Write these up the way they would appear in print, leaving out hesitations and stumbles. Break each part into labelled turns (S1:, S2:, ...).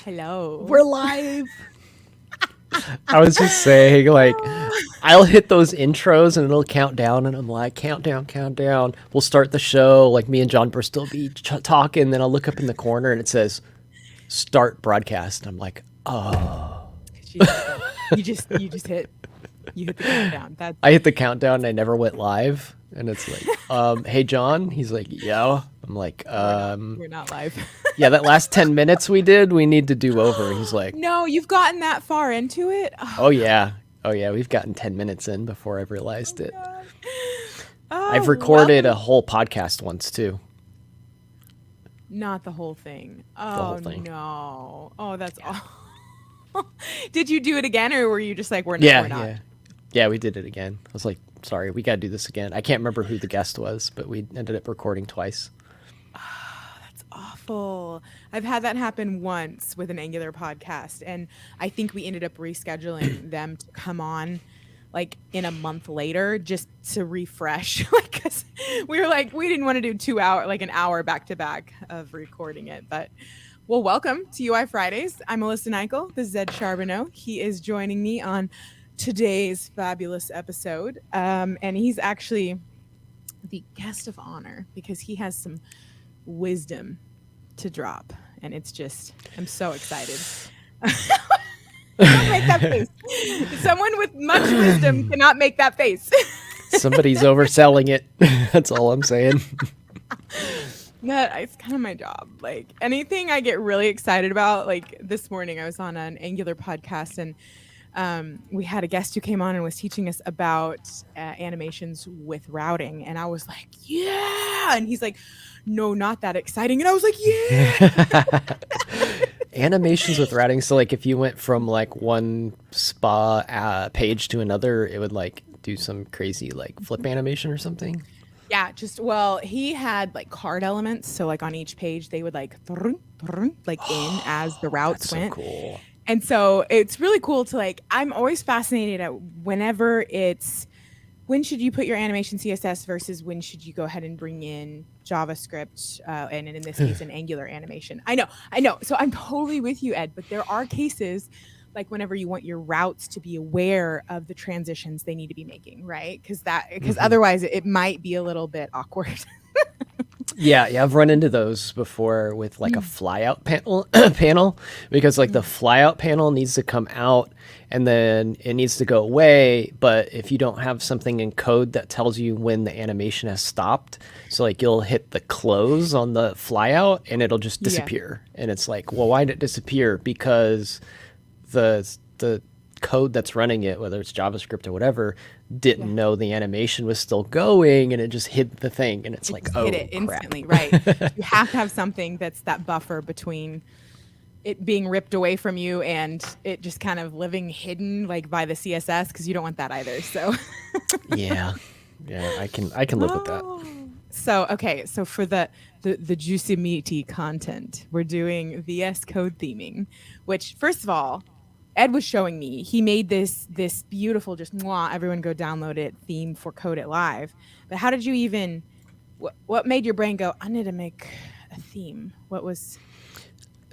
S1: Hello.
S2: We're live. I was just saying, like, I'll hit those intros and it'll count down, and I'm like, countdown, countdown. We'll start the show. Like, me and John Bristol will be talking, then I'll look up in the corner and it says, start broadcast. And I'm like, oh.
S1: You just hit the countdown. That's
S2: I hit the countdown and I never went live. And it's like, hey, John. He's like, yeah. I'm like,
S1: we're not live.
S2: yeah, that last 10 minutes we did, we need to do over. He's like,
S1: No, you've gotten that far into it.
S2: oh, yeah. Oh, yeah. We've gotten 10 minutes in before I've realized it.
S1: God.
S2: I've recorded a whole podcast once, too.
S1: Not the whole thing. Oh,
S2: whole thing.
S1: No. Oh, that's awful. Did you do it again, or were you just like, we're not?
S2: Yeah. Yeah, we did it again. I was like, sorry, we got to do this again. I can't remember who the guest was, but we ended up recording twice.
S1: That's awful. I've had that happen once with an Angular podcast, and I think we ended up rescheduling them to come on like in a month later just to refresh. Like, 'cause we were like, we didn't want to do 2 hour, like an hour back to back of recording it. But well, welcome to UI Fridays. I'm Alyssa and Ed. This is Ed Charbeneau. He is joining me on today's fabulous episode, and he's actually the guest of honor because he has some wisdom to drop, and it's just, I'm so excited. Don't make that face. Someone with much wisdom cannot make that face.
S2: Somebody's overselling it. That's all I'm saying.
S1: It's kind of my job. Like, anything I get really excited about, like this morning I was on an Angular podcast, and we had a guest who came on and was teaching us about animations with routing. And I was like, yeah. And he's like, no, not that exciting. And I was like, yeah.
S2: Animations with routing. So like if you went from like one spa page to another, it would like do some crazy like flip animation or something.
S1: Yeah, well, he had like card elements. So like on each page, they would like like in as the routes went.
S2: So cool.
S1: And so it's really cool to like, I'm always fascinated at whenever when should you put your animation CSS versus when should you go ahead and bring in JavaScript, and in this case, an Angular animation. I know. So I'm totally with you, Ed, but there are cases like whenever you want your routes to be aware of the transitions they need to be making, right? Because otherwise it might be a little bit awkward.
S2: Yeah, I've run into those before with like a flyout panel because like the flyout panel needs to come out and then it needs to go away. But if you don't have something in code that tells you when the animation has stopped, so like you'll hit the close on the flyout and it'll just disappear. Yeah. And it's like, well, why did it disappear? Because the code that's running it, whether it's JavaScript or whatever, didn't know the animation was still going, and it just hid the thing, and it's like, oh,
S1: hit it instantly, right? You have to have something that's that buffer between it being ripped away from you and it just kind of living hidden like by the CSS, because you don't want that either. So
S2: yeah, I can live with that.
S1: So for the juicy meaty content, we're doing VS Code theming, which first of all, Ed was showing me. He made this beautiful, just everyone go download it theme for Code It Live. But how did you even? What made your brain go, I need to make a theme? What was?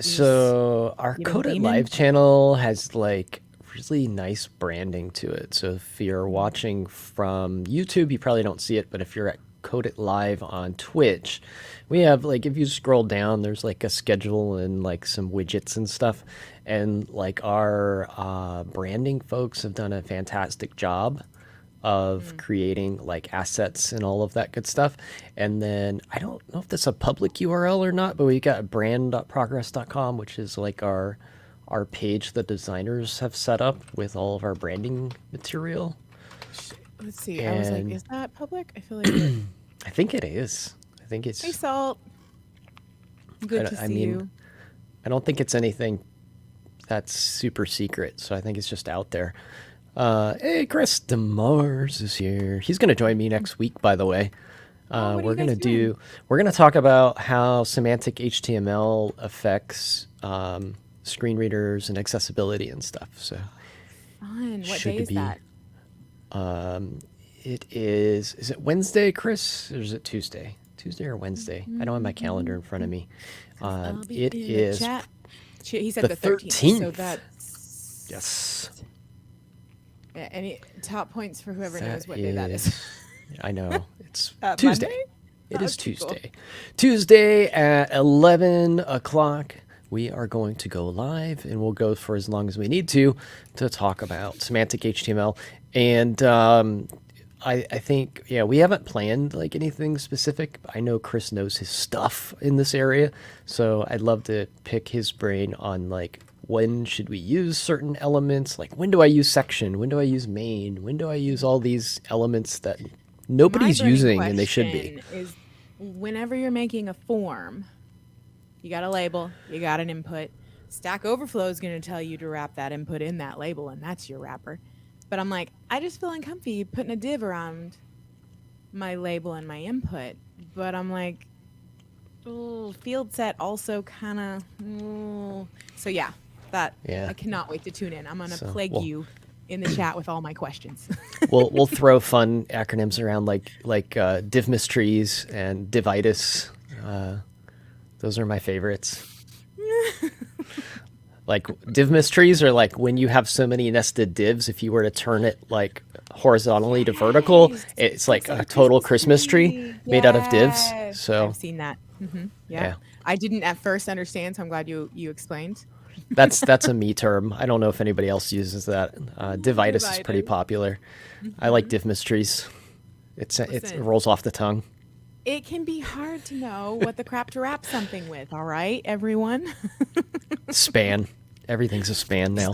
S2: So our Code It Live channel has like really nice branding to it. So if you're watching from YouTube, you probably don't see it, but if you're at Code It Live on Twitch, we have like, if you scroll down, there's like a schedule and like some widgets and stuff. And like our branding folks have done a fantastic job of creating like assets and all of that good stuff. And then I don't know if that's a public URL or not, but we got brand.progress.com, which is like our page the designers have set up with all of our branding material.
S1: Let's see. And I was like, is that public? I feel like
S2: I think it is. I think it's.
S1: Hey, Salt. Good to see you.
S2: I don't think it's anything that's super secret, so I think it's just out there. Hey, Chris DeMars is here. He's going to join me next week, by the way. We're going to talk about how semantic HTML affects screen readers and accessibility and stuff. So
S1: fun. What day is that?
S2: It is it Wednesday, Chris, or is it Tuesday? Tuesday or Wednesday? I don't have my calendar in front of me. It is
S1: He said
S2: The
S1: the 13th. So
S2: 13th.
S1: that's
S2: Yes.
S1: any top points for whoever
S2: That
S1: knows what day that is.
S2: I know. It's
S1: Monday?
S2: Tuesday. It is
S1: Okay, cool.
S2: Tuesday. Tuesday at 11 o'clock. We are going to go live, and we'll go for as long as we need to talk about semantic HTML. And I think, yeah, we haven't planned like anything specific. I know Chris knows his stuff in this area, so I'd love to pick his brain on like when should we use certain elements, like when do I use section, when do I use main, when do I use all these elements that nobody's
S1: My burning
S2: using and they should be.
S1: question is whenever you're making a form, you got a label, you got an input. Stack Overflow is going to tell you to wrap that input in that label, and that's your wrapper. But I'm like, I just feel uncomfy putting a div around my label and my input. But I'm like, field set also kind of. So yeah,
S2: Yeah.
S1: I cannot wait to tune in. I'm going to
S2: So,
S1: plague
S2: well-
S1: you in the chat with all my questions.
S2: We'll throw fun acronyms around like div mystries and divitis. Those are my favorites. Like div mystries are like when you have so many nested divs, if you were to turn it like horizontally to vertical, it's like a total Christmas tree made out of divs.
S1: Yes.
S2: So
S1: I've seen that. Yeah.
S2: Yeah.
S1: I didn't at first understand, so I'm glad you explained.
S2: that's a me term. I don't know if anybody else uses that. Divitis is pretty
S1: Divitis.
S2: popular. I like div mystries. It
S1: Listen.
S2: rolls off the tongue.
S1: It can be hard to know what the crap to wrap something with, all right, everyone?
S2: Span. Everything's a span now.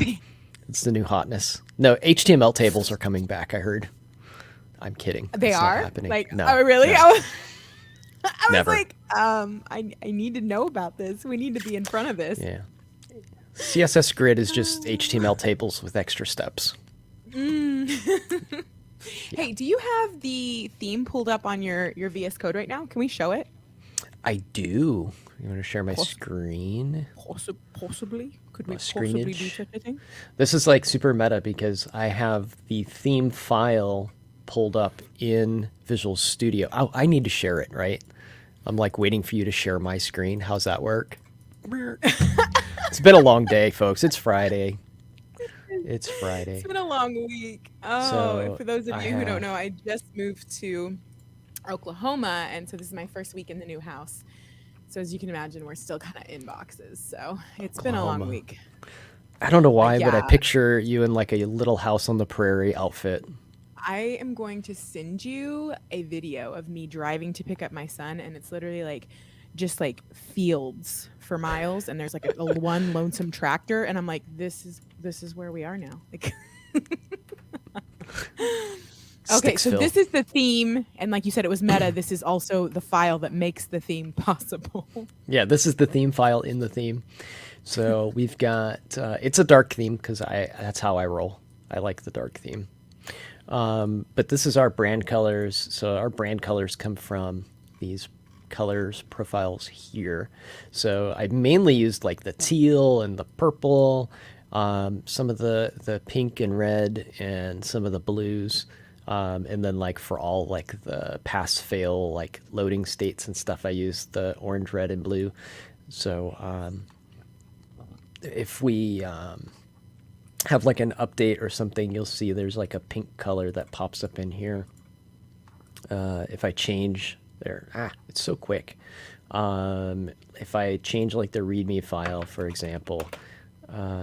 S2: It's the new hotness. No, HTML tables are coming back, I heard. I'm kidding.
S1: They
S2: That's not
S1: are?
S2: happening.
S1: Like,
S2: No,
S1: oh, really?
S2: no.
S1: I was
S2: Never.
S1: like, I need to know about this. We need to be in front of this.
S2: Yeah. CSS Grid is just HTML tables with extra steps.
S1: Hey, do you have the theme pulled up on your VS Code right now? Can we show it?
S2: I do. You want to share my screen?
S1: Possibly. Could we
S2: Screenage.
S1: possibly do such a thing?
S2: This is like super meta because I have the theme file pulled up in Visual Studio. Oh, I need to share it, right? I'm like waiting for you to share my screen. How's that work? It's been a long day, folks. It's Friday. It's Friday.
S1: It's been a long week. Oh,
S2: So,
S1: and for those of
S2: I
S1: you who don't
S2: have-
S1: know, I just moved to Oklahoma, and so this is my first week in the new house. So as you can imagine, we're still kind of in boxes. So it's been a long
S2: Oklahoma.
S1: week.
S2: I don't know why, but I
S1: Yeah.
S2: picture you in like a little house on the prairie outfit.
S1: I am going to send you a video of me driving to pick up my son, and it's literally like just like fields for miles, and there's like a one lonesome tractor, and I'm like, this is where we are now. Like, okay, so
S2: Sticksville.
S1: this is the theme, and like you said, it was meta. This is also the file that makes the theme possible.
S2: Yeah, this is the theme file in the theme. So we've got, it's a dark theme because that's how I roll. I like the dark theme. But this is our brand colors. So our brand colors come from these colors profiles here. So I mainly used like the teal and the purple, some of the pink and red, and some of the blues. And then like for all like the pass fail like loading states and stuff, I use the orange, red, and blue. So if we have like an update or something, you'll see there's like a pink color that pops up in here. If I change there, it's so quick. If I change like the README file, for example,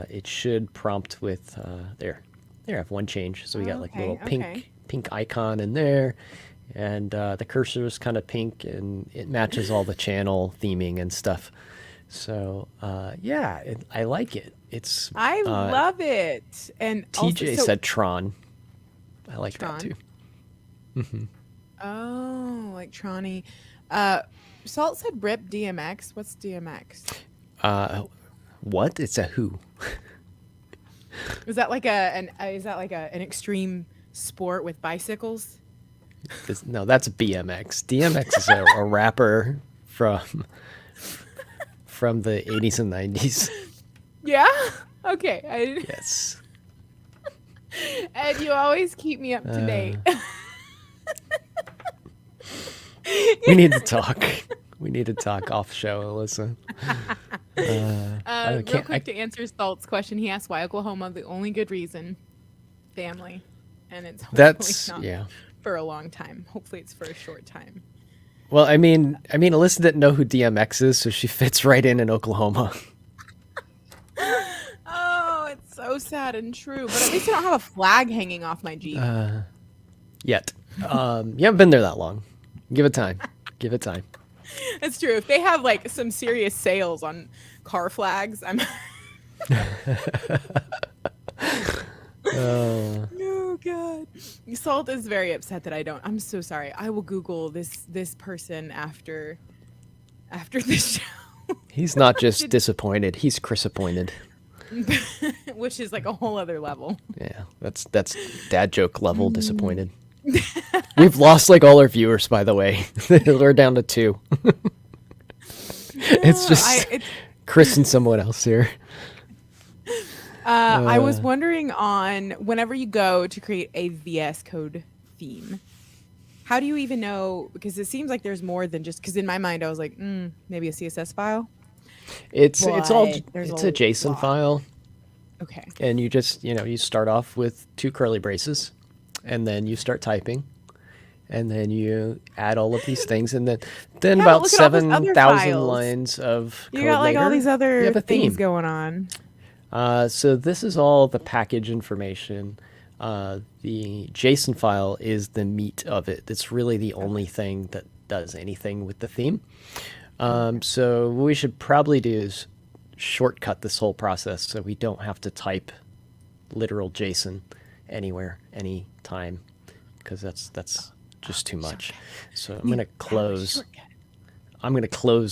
S2: it should prompt with there. I have one change. So we got like a little pink icon in there, and the cursor is kind of pink, and it matches all the channel theming and stuff. So yeah, I like it. It's
S1: I love it. And
S2: TJ
S1: also,
S2: said Tron. I like
S1: Tron?
S2: that too.
S1: Oh, like Tronny. Salt said rip DMX. What's DMX?
S2: What? It's a who?
S1: Is that like an extreme sport with bicycles?
S2: No, that's BMX. DMX is a rapper from the 80s and 90s.
S1: Yeah. Okay.
S2: Yes.
S1: Ed, you always keep me up to date.
S2: We need to talk. We need to talk off show, Alyssa. I
S1: Real
S2: can't.
S1: quick to answer Salt's question, he asked why Oklahoma. The only good reason, family, and it's hopefully not
S2: Yeah.
S1: for a long time. Hopefully, it's for a short time.
S2: Well, I mean, Alyssa didn't know who DMX is, so she fits right in Oklahoma.
S1: Oh, it's so sad and true. But at least I don't have a flag hanging off my Jeep.
S2: Yet. You haven't been there that long. Give it time. Give it time.
S1: It's true. If they have like some serious sales on car flags, I'm. No, God. Salt is very upset that I don't. I'm so sorry. I will Google this person after this show.
S2: He's not just disappointed. He's Chris-appointed.
S1: Which is like a whole other level.
S2: Yeah, that's dad joke level disappointed. We've lost like all our viewers, by the way. We're down to 2. It's just Chris and someone else here.
S1: I was wondering on whenever you go to create a VS Code theme, how do you even know? Because it seems like there's more than just. Because in my mind, I was like, maybe a CSS file.
S2: It's a JSON file.
S1: Okay.
S2: And you just you start off with 2 curly braces, and then you start typing, and then you add all of these things, and then about 7,000 lines of code
S1: you got like
S2: later,
S1: all these other
S2: you have a
S1: things
S2: theme
S1: going on.
S2: So this is all the package information. The JSON file is the meat of it. It's really the only thing that does anything with the theme. So what we should probably do is shortcut this whole process so we don't have to type literal JSON anywhere, anytime, because that's just too much. So I'm going to close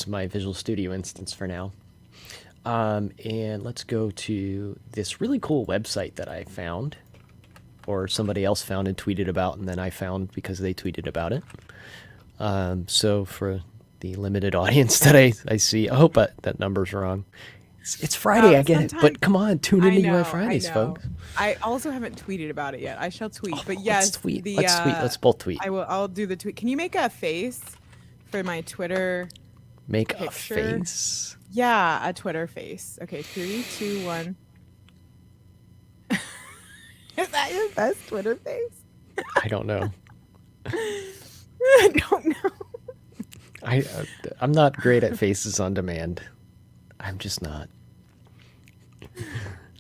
S2: my Visual Studio instance for now. And let's go to this really cool website that I found, or somebody else found and tweeted about, and then I found because they tweeted about it. So for the limited audience that I see, I hope that number's wrong. It's Friday, I get it, but come on, tune into UI Fridays, folks.
S1: I also haven't tweeted about it yet. I shall tweet, but yes,
S2: let's tweet. Let's both tweet.
S1: I'll do the tweet. Can you make a face for my Twitter?
S2: Make
S1: picture?
S2: a face.
S1: Yeah, a Twitter face. Okay, 3, 2, 1. Is that your best Twitter face?
S2: I don't know.
S1: I don't know.
S2: I'm not great at faces on demand. I'm just not.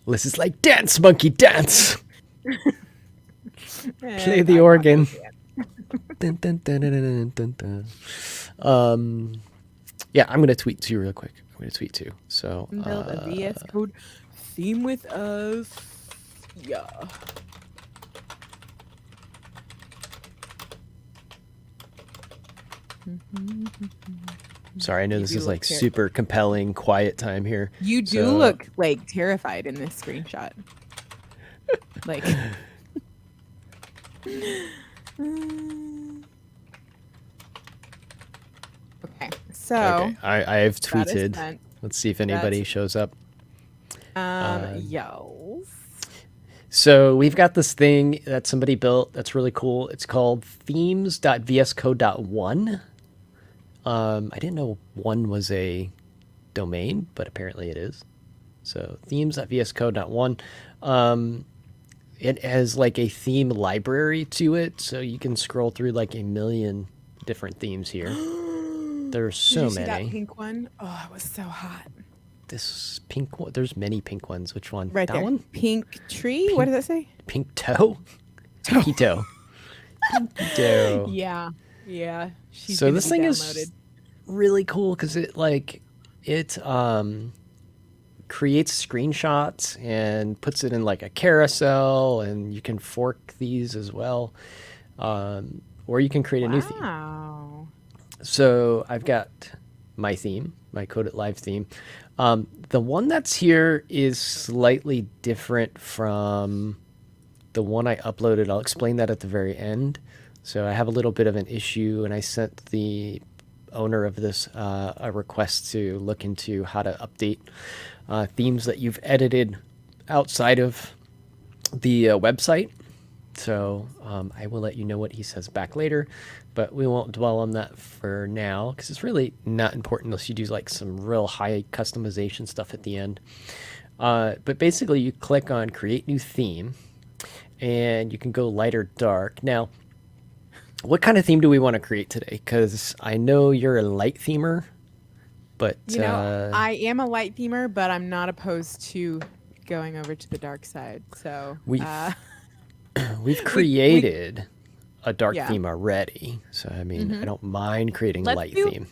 S2: Alyssa's like, dance, monkey, dance. Play the organ. Dun, dun, dun, dun, dun, dun, dun. Yeah, I'm gonna tweet too real quick. I'm gonna tweet too. So
S1: build a VS Code theme with us. Yeah.
S2: Sorry, I know this is like super compelling, quiet time here.
S1: You do look like terrified in this screenshot. Like. Okay, so.
S2: Okay, I have tweeted. Let's see if anybody shows up.
S1: Yo.
S2: So we've got this thing that somebody built that's really cool. It's called themes.vscode.1. I didn't know 1 was a domain, but apparently it is. So themes.vscode.1. It has like a theme library to it, so you can scroll through like a million different themes here. There's so
S1: Did you see
S2: many.
S1: That pink one? Oh, it was so hot.
S2: This pink one. There's many pink ones. Which one?
S1: Right
S2: that
S1: there.
S2: one?
S1: Pink tree? What does that say?
S2: Pink toe? Pinky toe. Pinky toe.
S1: Yeah. Yeah.
S2: So this thing is really cool because it creates screenshots and puts it in like a carousel, and you can fork these as well. Or you can create a new theme. So I've got my theme, my Code It Live theme. The one that's here is slightly different from the one I uploaded. I'll explain that at the very end. So I have a little bit of an issue, and I sent the owner of this a request to look into how to update themes that you've edited outside of the website. So I will let you know what he says back later, but we won't dwell on that for now because it's really not important unless you do like some real high customization stuff at the end. But basically you click on create new theme and you can go light or dark. Now, what kind of theme do we want to create today? Because I know you're a light themer, but
S1: I am a light themer, but I'm not opposed to going over to the dark side. So
S2: we've created a dark
S1: Yeah.
S2: theme already. So, I mean, I don't mind creating a light theme.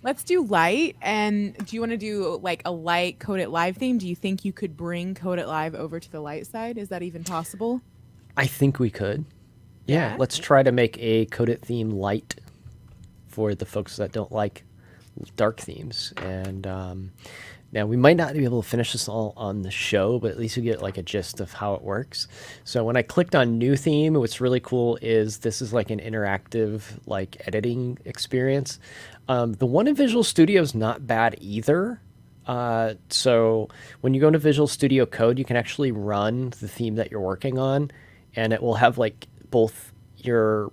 S1: Let's do light. And do you want to do like a light Code It Live theme? Do you think you could bring Code It Live over to the light side? Is that even possible?
S2: I think we could. Yeah,
S1: Yeah.
S2: let's try to make a Code It theme light for the folks that don't like dark themes. And now we might not be able to finish this all on the show, but at least you get like a gist of how it works. So when I clicked on new theme, what's really cool is this is like an interactive like editing experience. The one in Visual Studio is not bad either. So when you go into Visual Studio Code, you can actually run the theme that you're working on, and it will have like both your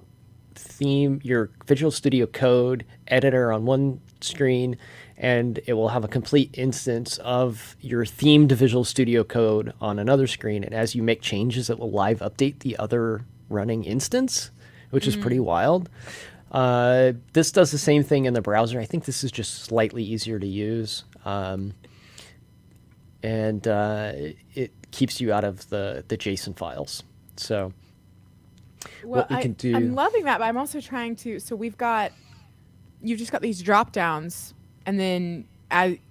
S2: theme, your Visual Studio Code editor on one screen, and it will have a complete instance of your themed Visual Studio Code on another screen. And as you make changes, it will live update the other running instance, which is pretty wild. This does the same thing in the browser. I think this is just slightly easier to use. And it keeps you out of the JSON files. So what we can do...
S1: I'm loving that, but I'm also trying to... So you've just got these drop downs, and then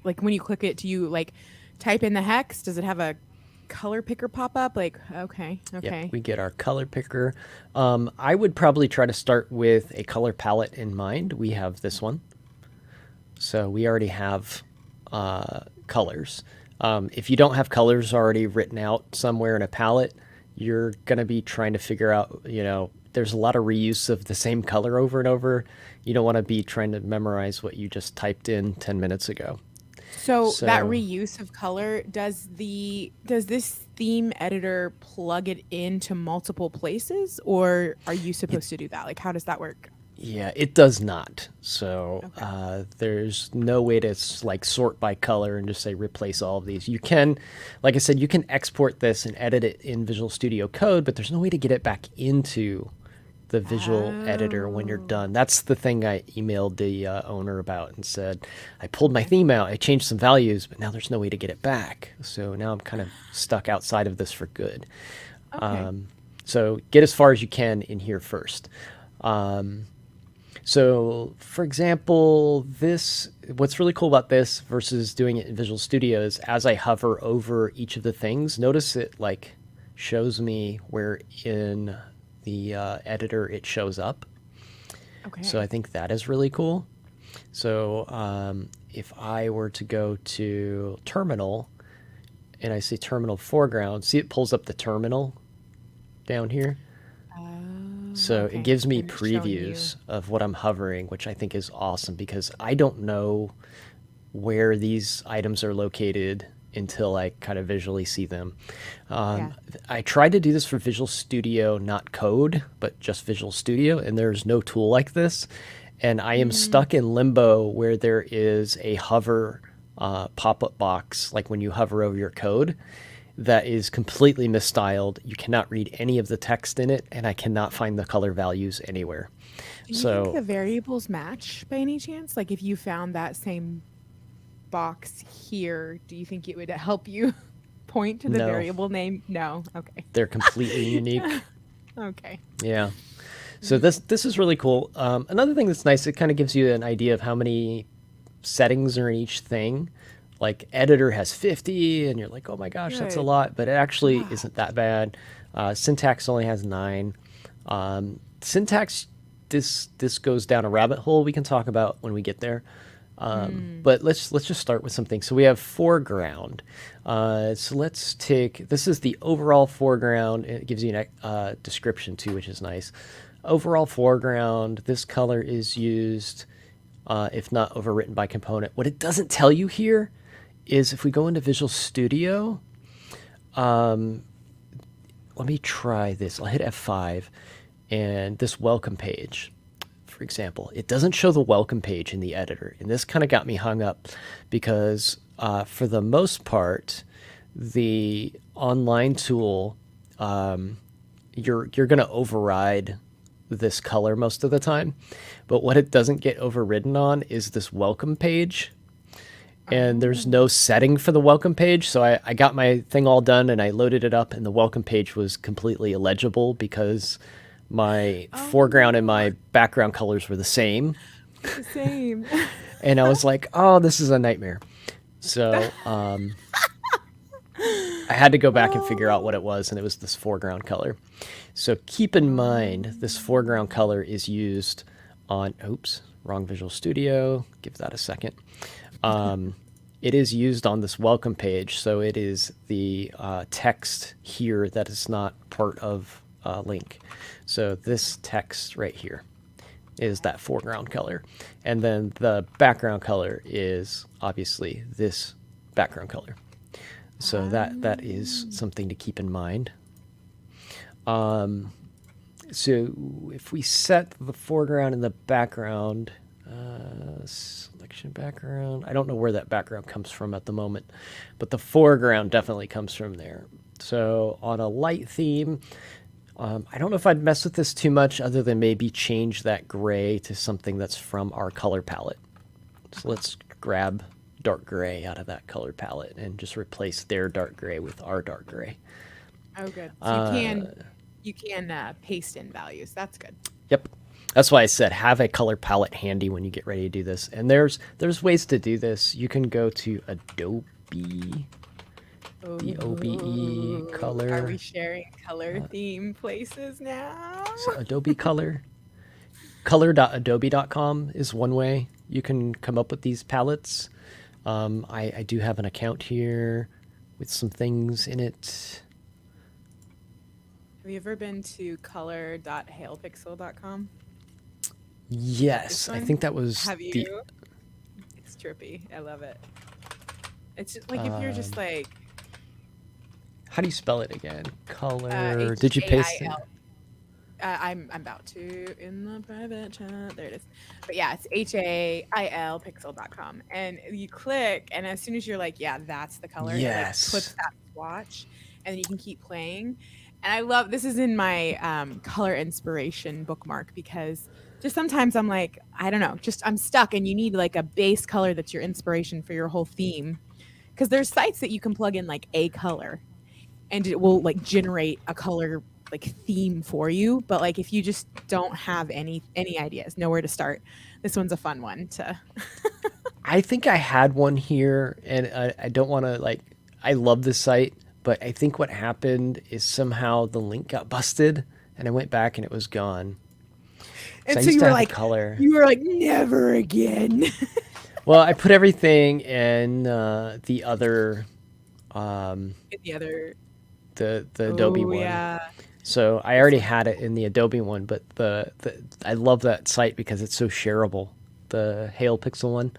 S1: like when you click it, do you like type in the hex? Does it have a color picker pop up? Like, okay.
S2: Yeah, we get our color picker. I would probably try to start with a color palette in mind. We have this one. So we already have colors. If you don't have colors already written out somewhere in a palette, you're going to be trying to figure out, there's a lot of reuse of the same color over and over. You don't want to be trying to memorize what you just typed in 10 minutes ago.
S1: So that reuse of color, does this theme editor plug it into multiple places, or are you supposed to do that? Like, how does that work?
S2: Yeah, it does not. So there's no way to like sort by color and just say replace all of these. You can, like I said, you can export this and edit it in Visual Studio Code, but there's no way to get it back into the visual editor when you're done. That's the thing I emailed the owner about and said, I pulled my theme out, I changed some values, but now there's no way to get it back. So now I'm kind of stuck outside of this for good.
S1: Okay.
S2: So get as far as you can in here first. So for example, what's really cool about this versus doing it in Visual Studio is as I hover over each of the things, notice it like shows me where in the editor it shows up.
S1: Okay.
S2: So I think that is really cool. So if I were to go to terminal and I say terminal foreground, see it pulls up the terminal down here. So
S1: okay.
S2: it gives me
S1: And it's showing
S2: previews of what I'm hovering, which I think is awesome because I don't know where these items are located until I kind of visually see them. I tried to do this for Visual Studio, not Code, but just Visual Studio, and there's no tool like this. And I am stuck in limbo where there is a hover pop-up box, like when you hover over your code, that is completely misstyled. You cannot read any of the text in it, and I cannot find the color values anywhere.
S1: Do you think the variables match by any chance? Like if you found that same box here, do you think it would help you point to the variable name? No. Okay.
S2: They're completely unique.
S1: Okay.
S2: Yeah. So this is really cool. Another thing that's nice, it kind of gives you an idea of how many settings are in each thing. Like editor has 50 and you're like, oh my gosh, that's a lot, but it actually isn't that bad. Syntax only has 9. Syntax, this goes down a rabbit hole we can talk about when we get there. But let's just start with something. So we have foreground. So let's take, this is the overall foreground. It gives you a description too, which is nice. Overall foreground, this color is used if not overwritten by component. What it doesn't tell you here is if we go into Visual Studio, let me try this. I'll hit F5, and this welcome page, for example, it doesn't show the welcome page in the editor. And this kind of got me hung up because for the most part, the online tool, you're going to override this color most of the time. But what it doesn't get overridden on is this welcome page. And there's no setting for the welcome page. So I got my thing all done and I loaded it up, and the welcome page was completely illegible because my foreground and my background colors were the same.
S1: The same.
S2: And I was like, oh, this is a nightmare. So I had to go back and figure out what it was, and it was this foreground color. So keep in mind, this foreground color is used on, oops, wrong Visual Studio. Give that a second. It is used on this welcome page, so it is the text here that is not part of link. So this text right here is that foreground color. And then the background color is obviously this background color. So that is something to keep in mind. So if we set the foreground and the background, selection background, I don't know where that background comes from at the moment, but the foreground definitely comes from there. So on a light theme, I don't know if I'd mess with this too much other than maybe change that gray to something that's from our color palette. So let's grab dark gray out of that color palette and just replace their dark gray with our dark gray.
S1: Oh, good. So you can paste in values. That's good.
S2: Yep. That's why I said have a color palette handy when you get ready to do this. And there's ways to do this. You can go to Adobe, DOBE color.
S1: Are we sharing color theme places now?
S2: So Adobe Color. Color.adobe.com is one way you can come up with these palettes. I do have an account here with some things in it.
S1: Have you ever been to color.hailpixel.com?
S2: Yes, I think that was.
S1: Have you? It's trippy. I love it. It's just, like if you're just like.
S2: How do you spell it again? Color. Did you paste it?
S1: I'm about to in the private chat. There it is. But yeah, it's HAIL pixel.com. And you click, and as soon as you're like, yeah, that's the color,
S2: yes,
S1: it like puts that swatch, and then you can keep playing. And I love this is in my color inspiration bookmark because just sometimes I'm like, I don't know, just I'm stuck, and you need like a base color that's your inspiration for your whole theme. Because there's sites that you can plug in like a color, and it will like generate a color like theme for you. But like if you just don't have any ideas, nowhere to start, this one's a fun one to.
S2: I think I had one here, and I don't want to like. I love this site, but I think what happened is somehow the link got busted, and I went back and it was gone.
S1: And so you were like, you were like, never again.
S2: Well, I put everything in the other, the Adobe one.
S1: Yeah.
S2: So I already had it in the Adobe one, but I love that site because it's so shareable. The Hail Pixel one,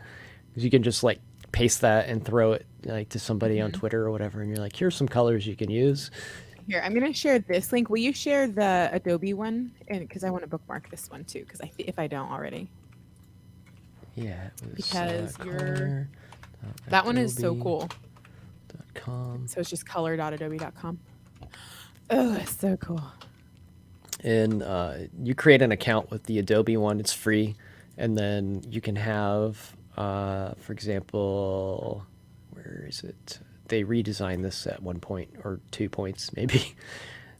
S2: because you can just like paste that and throw it like to somebody on Twitter or whatever, and you're like, here's some colors you can use.
S1: Here, I'm gonna share this link. Will you share the Adobe one? And because I want to bookmark this one too, because if I don't already.
S2: Yeah, it was,
S1: because that one is so cool.
S2: .com.
S1: So it's just color.adobe.com. Oh, it's so cool.
S2: And you create an account with the Adobe one. It's free, and then you can have, for example, where is it? They redesigned this at 1 point or 2 points, maybe.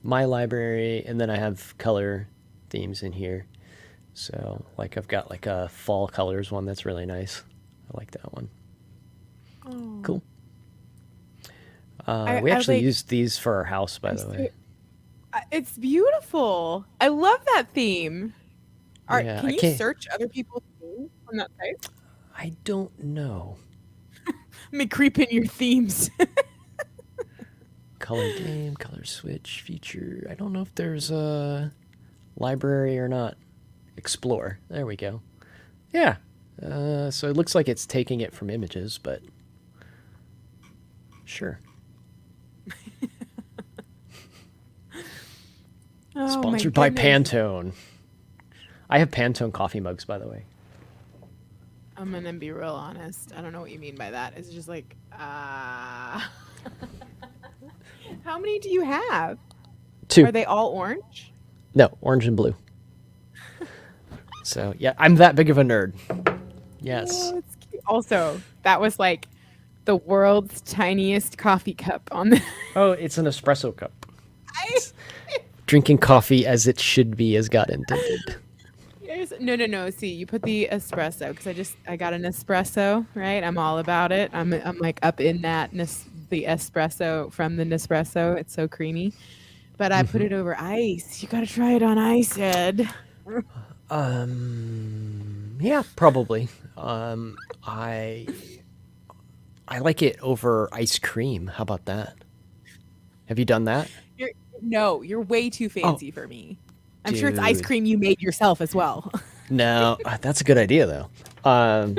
S2: My library, and then I have color themes in here. So, like, I've got like a fall colors one that's really nice. I like that one.
S1: Oh.
S2: Cool. We actually used these for our house, by the way.
S1: It's beautiful. I love that theme.
S2: Yeah,
S1: can you search other people's themes on that site?
S2: I don't know.
S1: Let me creep in your themes.
S2: Color game, color switch, feature. I don't know if there's a library or not. Explore. There we go. Yeah. So it looks like it's taking it from images, but sure.
S1: Oh my
S2: Sponsored by
S1: goodness.
S2: Pantone. I have Pantone coffee mugs, by the way.
S1: I'm gonna be real honest. I don't know what you mean by that. It's just like, how many do you have?
S2: 2.
S1: Are they all orange?
S2: No, orange and blue. So, yeah, I'm that big of a nerd. Yes.
S1: Oh, it's cute. Also, that was like the world's tiniest coffee cup on the.
S2: Oh, it's an espresso cup. Drinking coffee as it should be, as God intended.
S1: No. See, you put the espresso because I got an espresso, right? I'm all about it. I'm like up in that the espresso from the Nespresso. It's so creamy, but I put it over ice. You got to try it on ice, Ed.
S2: Yeah, probably. I like it over ice cream. How about that? Have you done that?
S1: You're way too fancy for me. I'm sure it's ice
S2: Dude.
S1: cream you made yourself as well.
S2: No, that's a good idea though.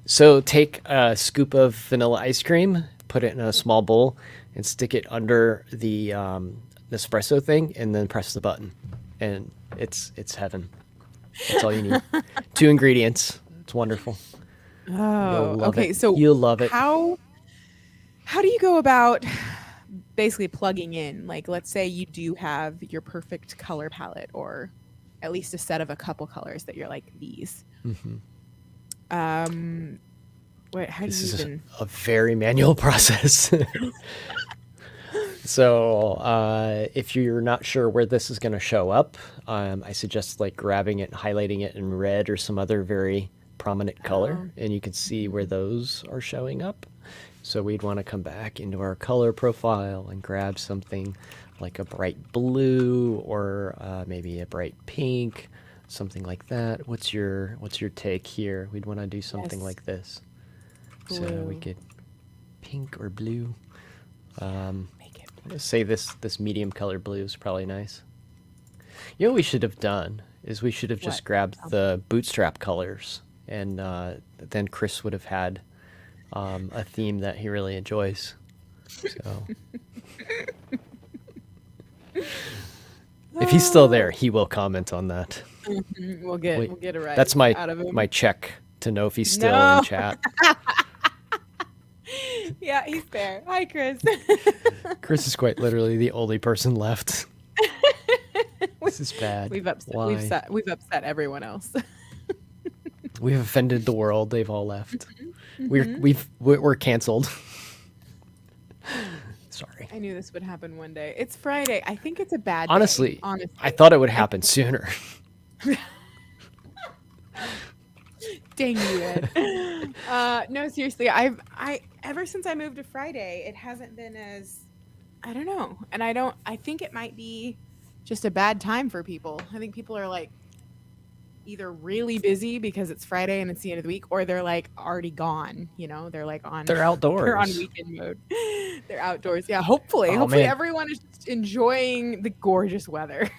S2: So take a scoop of vanilla ice cream, put it in a small bowl, and stick it under the Nespresso thing, and then press the button, and it's heaven. That's all you need. 2 ingredients. It's wonderful.
S1: Oh, okay.
S2: It.
S1: So
S2: You'll love it.
S1: How do you go about basically plugging in? Like, let's say you do have your perfect color palette, or at least a set of a couple colors that you're like these. How do
S2: This
S1: you
S2: is
S1: even?
S2: a very manual process. So if you're not sure where this is going to show up, I suggest like grabbing it and highlighting it in red or some other very prominent color, and you can see where those are showing up. So we'd want to come back into our color profile and grab something like a bright blue or maybe a bright pink, something like that. What's your take here? We'd want to do something like this. So we
S1: Blue.
S2: could pink or blue.
S1: Make it.
S2: Let's say this medium color blue is probably nice. You know what we should have done is we should have just
S1: What?
S2: grabbed the bootstrap colors, and then Chris would have had a theme that he really enjoys. So if he's still there, he will comment on that.
S1: We'll get it right.
S2: That's
S1: out of him.
S2: my check to know if he's still
S1: No.
S2: in chat.
S1: Yeah, he's there. Hi, Chris.
S2: Chris is quite literally the only person left. This is bad.
S1: We've upset.
S2: Why?
S1: We've upset everyone else.
S2: We've offended the world. They've all left. We're canceled. Sorry.
S1: I knew this would happen one day. It's Friday. I think it's a bad day.
S2: Honestly,
S1: Honestly.
S2: I thought it would happen sooner.
S1: Dang you, Ed. No, seriously. I ever since I moved to Friday, it hasn't been as, I don't know. And I think it might be just a bad time for people. I think people are like either really busy because it's Friday and it's the end of the week, or they're like already gone. They're like
S2: They're outdoors.
S1: They're on weekend mode. They're outdoors. Yeah, hopefully
S2: Oh, man.
S1: everyone is just enjoying the gorgeous weather.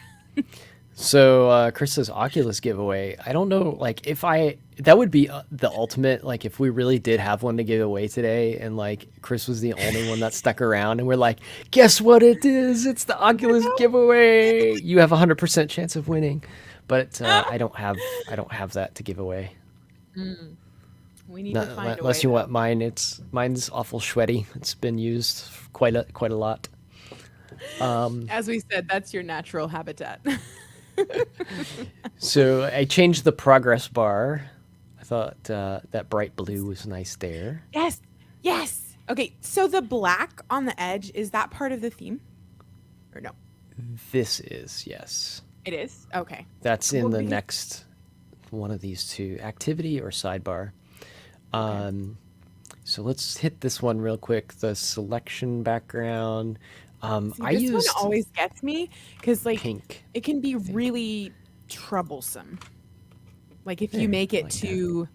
S2: So Chris's Oculus giveaway, I don't know, like that would be the ultimate, like if we really did have one to give away today and like Chris was the only one that stuck around and we're like, guess what it is? It's the Oculus giveaway. You have 100% chance of winning. But I don't have that to give away.
S1: We need to find a way.
S2: Unless you want mine. Mine's awful sweaty. It's been used quite a lot.
S1: As we said, that's your natural habitat.
S2: So I changed the progress bar. I thought that bright blue was nice there.
S1: Yes. Okay, so the black on the edge, is that part of the theme? Or no?
S2: This is, yes.
S1: It is? Okay.
S2: That's in the next one of these two, activity or sidebar. So let's hit this one real quick. The selection background.
S1: This one always gets me because like
S2: pink.
S1: It can be really troublesome. Like if you make it too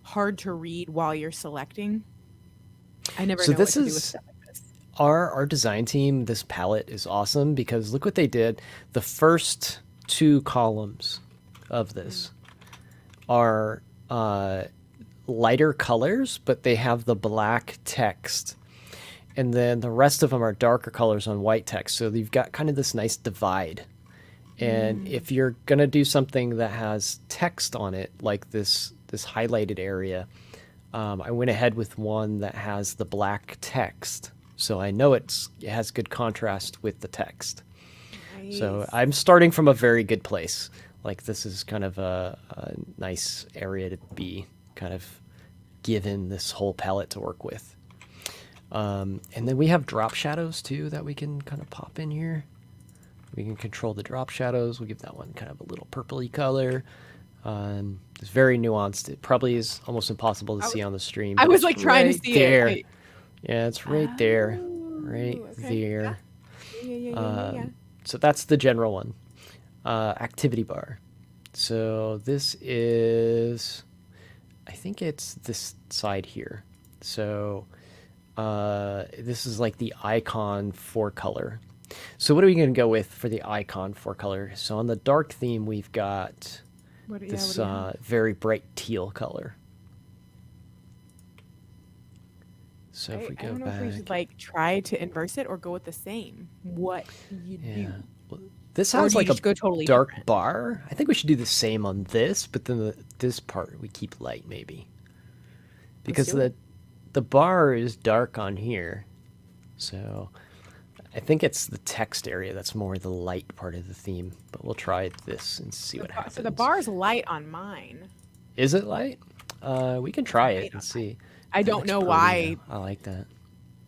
S1: hard to read while you're selecting. I never know what to do with stuff like this.
S2: Our design team, this palette is awesome because look what they did. The first 2 columns of this are lighter colors, but they have the black text. And then the rest of them are darker colors on white text. So you've got kind of this nice divide And if you're going to do something that has text on it, like this highlighted area, I went ahead with one that has the black text. So I know it has good contrast with the text.
S1: Nice.
S2: So I'm starting from a very good place. Like this is kind of a nice area to be kind of given this whole palette to work with. And then we have drop shadows too that we can kind of pop in here. We can control the drop shadows. We'll give that one kind of a little purpley color. It's very nuanced. It probably is almost impossible to see on the stream.
S1: I was like trying to see
S2: there.
S1: it.
S2: Yeah, it's right there. Right there.
S1: Yeah.
S2: So that's the general one. Activity bar. So this is, I think it's this side here. So this is like the icon for color. So what are we going to go with for the icon for color? So on the dark theme, we've got this very bright teal color. So if we go
S1: I don't know
S2: back,
S1: if we should like try to inverse it or go with the same. What you do?
S2: Well, this has like a
S1: totally
S2: dark
S1: different?
S2: bar. I think we should do the same on this, but then this part we keep light maybe, because the bar is dark on here. So I think it's the text area that's more the light part of the theme, but we'll try this and see what happens.
S1: So the bar is light on mine.
S2: Is it light? We can try it and see.
S1: I don't know why.
S2: I like that.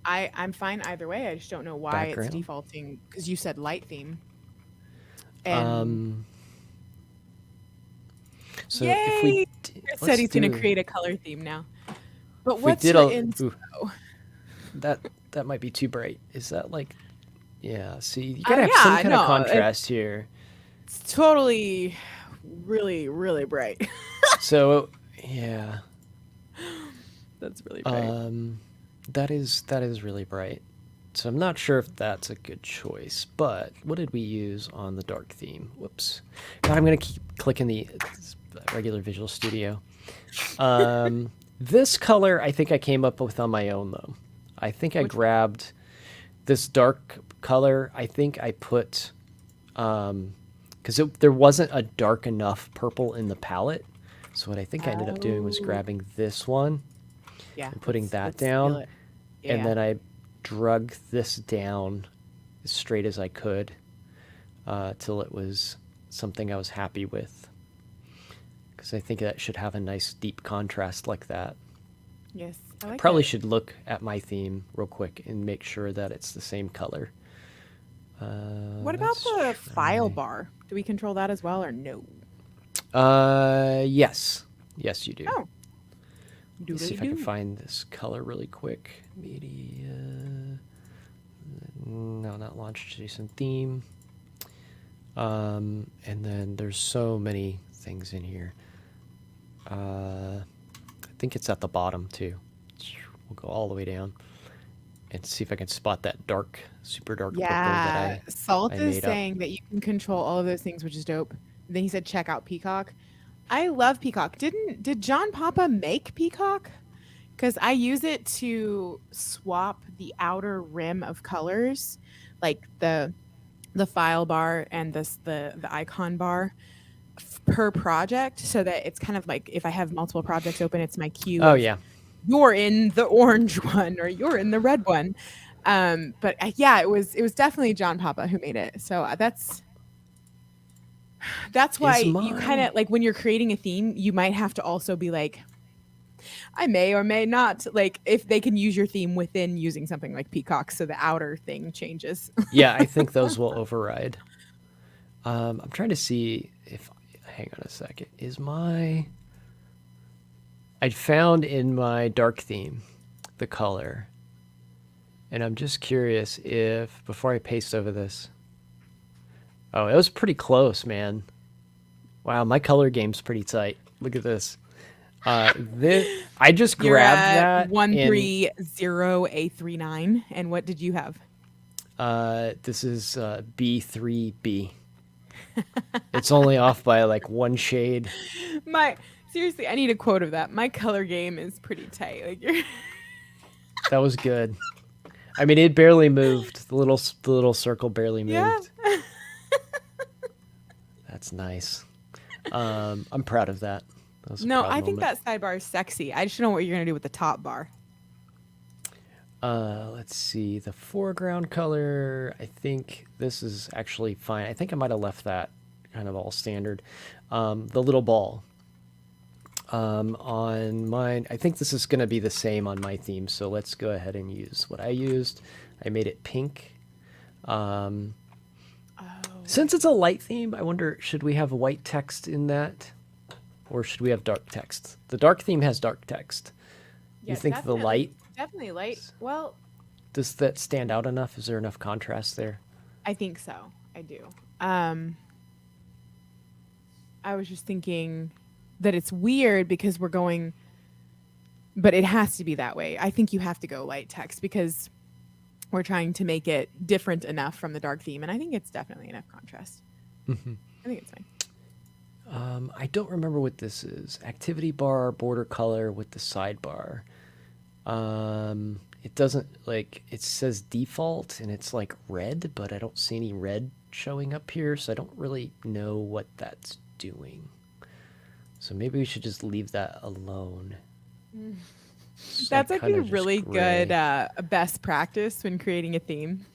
S1: I'm fine either way. I just don't know why it's defaulting, because you said light theme. And
S2: so
S1: yay!
S2: if we
S1: Chris said he's going to create a color theme now. But what's your inspo?
S2: That might be too bright. Is that like, yeah, see, you gotta have some kind of contrast here.
S1: It's totally really, really bright.
S2: So yeah,
S1: that's really bright.
S2: That is really bright. So I'm not sure if that's a good choice, but what did we use on the dark theme? Whoops. God, I'm gonna keep clicking the regular Visual Studio. This color I think I came up with on my own though. I think I grabbed this dark color. I think I put, because there wasn't a dark enough purple in the palette. So what I think I ended up doing was grabbing this one and putting that down. Yeah. And then I drug this down as straight as I could till it was something I was happy with. Because I think that should have a nice deep contrast like that.
S1: Yes.
S2: I probably should look at my theme real quick and make sure that it's the same color.
S1: What about the file bar? Do we control that as well or no?
S2: Yes. Yes, you do.
S1: Oh.
S2: Let's see if I can find this color really quick. Media. No, not launch JSON theme. And then there's so many things in here. I think it's at the bottom too. We'll go all the way down and see if I can spot that dark, super dark purple that I
S1: Salt is
S2: made
S1: saying that you can control all of those things, which is dope. And then he said, check out Peacock. I love Peacock. Did John Papa make Peacock? Because I use it to swap the outer rim of colors, like the file bar and the icon bar per project, so that it's kind of like if I have multiple projects open, it's my cue.
S2: Oh yeah.
S1: You're in the orange one or you're in the red one. But yeah, it was definitely John Papa who made it. So that's why you kind of like when you're creating a theme, you might have to also be like, I may or may not, like if they can use your theme within using something like Peacock, so the outer thing changes.
S2: Yeah, I think those will override. I'm trying to see if, hang on a second, I found in my dark theme the color, and I'm just curious if, before I paste over this, oh, it was pretty close, man. Wow, my color game's pretty tight. Look at this. I just grabbed that.
S1: 130A39, and what did you have?
S2: This is B3B. It's only off by like one shade.
S1: Seriously, I need a quote of that. My color game is pretty tight. Like
S2: That was good. I mean, it barely moved. The little circle barely moved.
S1: Yeah.
S2: That's nice. I'm proud of that. That was a
S1: No,
S2: proud
S1: I think
S2: moment.
S1: that sidebar is sexy. I just don't know what you're gonna do with the top bar.
S2: Let's see. The foreground color, I think this is actually fine. I think I might have left that kind of all standard. The little ball. On mine, I think this is going to be the same on my theme, so let's go ahead and use what I used. I made it pink. Since it's a light theme, I wonder, should we have white text in that? Or should we have dark text? The dark theme has dark text.
S1: Yeah,
S2: You think the light,
S1: definitely light. Well,
S2: does that stand out enough? Is there enough contrast there?
S1: I think so. I do. I was just thinking that it's weird because we're going, but it has to be that way. I think you have to go light text because we're trying to make it different enough from the dark theme, and I think it's definitely enough contrast. I think it's fine.
S2: I don't remember what this is. Activity bar, border color with the sidebar. It doesn't, like, it says default and it's like red, but I don't see any red showing up here, so I don't really know what that's doing. So maybe we should just leave that alone.
S1: That's like a really good best practice when creating a theme.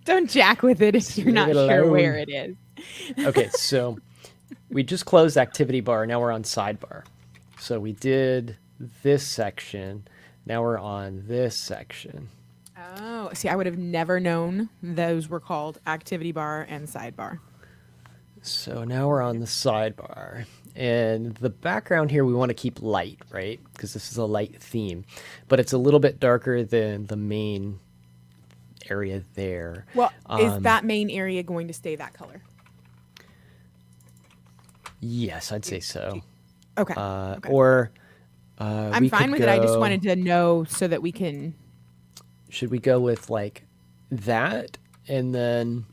S1: don't jack with it if you're not sure where it is.
S2: Okay, so we just closed activity bar. Now we're on sidebar. So we did this section. Now we're on this section.
S1: Oh, see, I would have never known those were called activity bar and sidebar.
S2: So now we're on the sidebar. And the background here we want to keep light, right? Because this is a light theme. But it's a little bit darker than the main area there.
S1: Well, is that main area going to stay that color?
S2: Yes, I'd say so.
S1: Okay.
S2: Or
S1: I'm fine with it. I just wanted to know so that we can.
S2: Should we go with like that and then?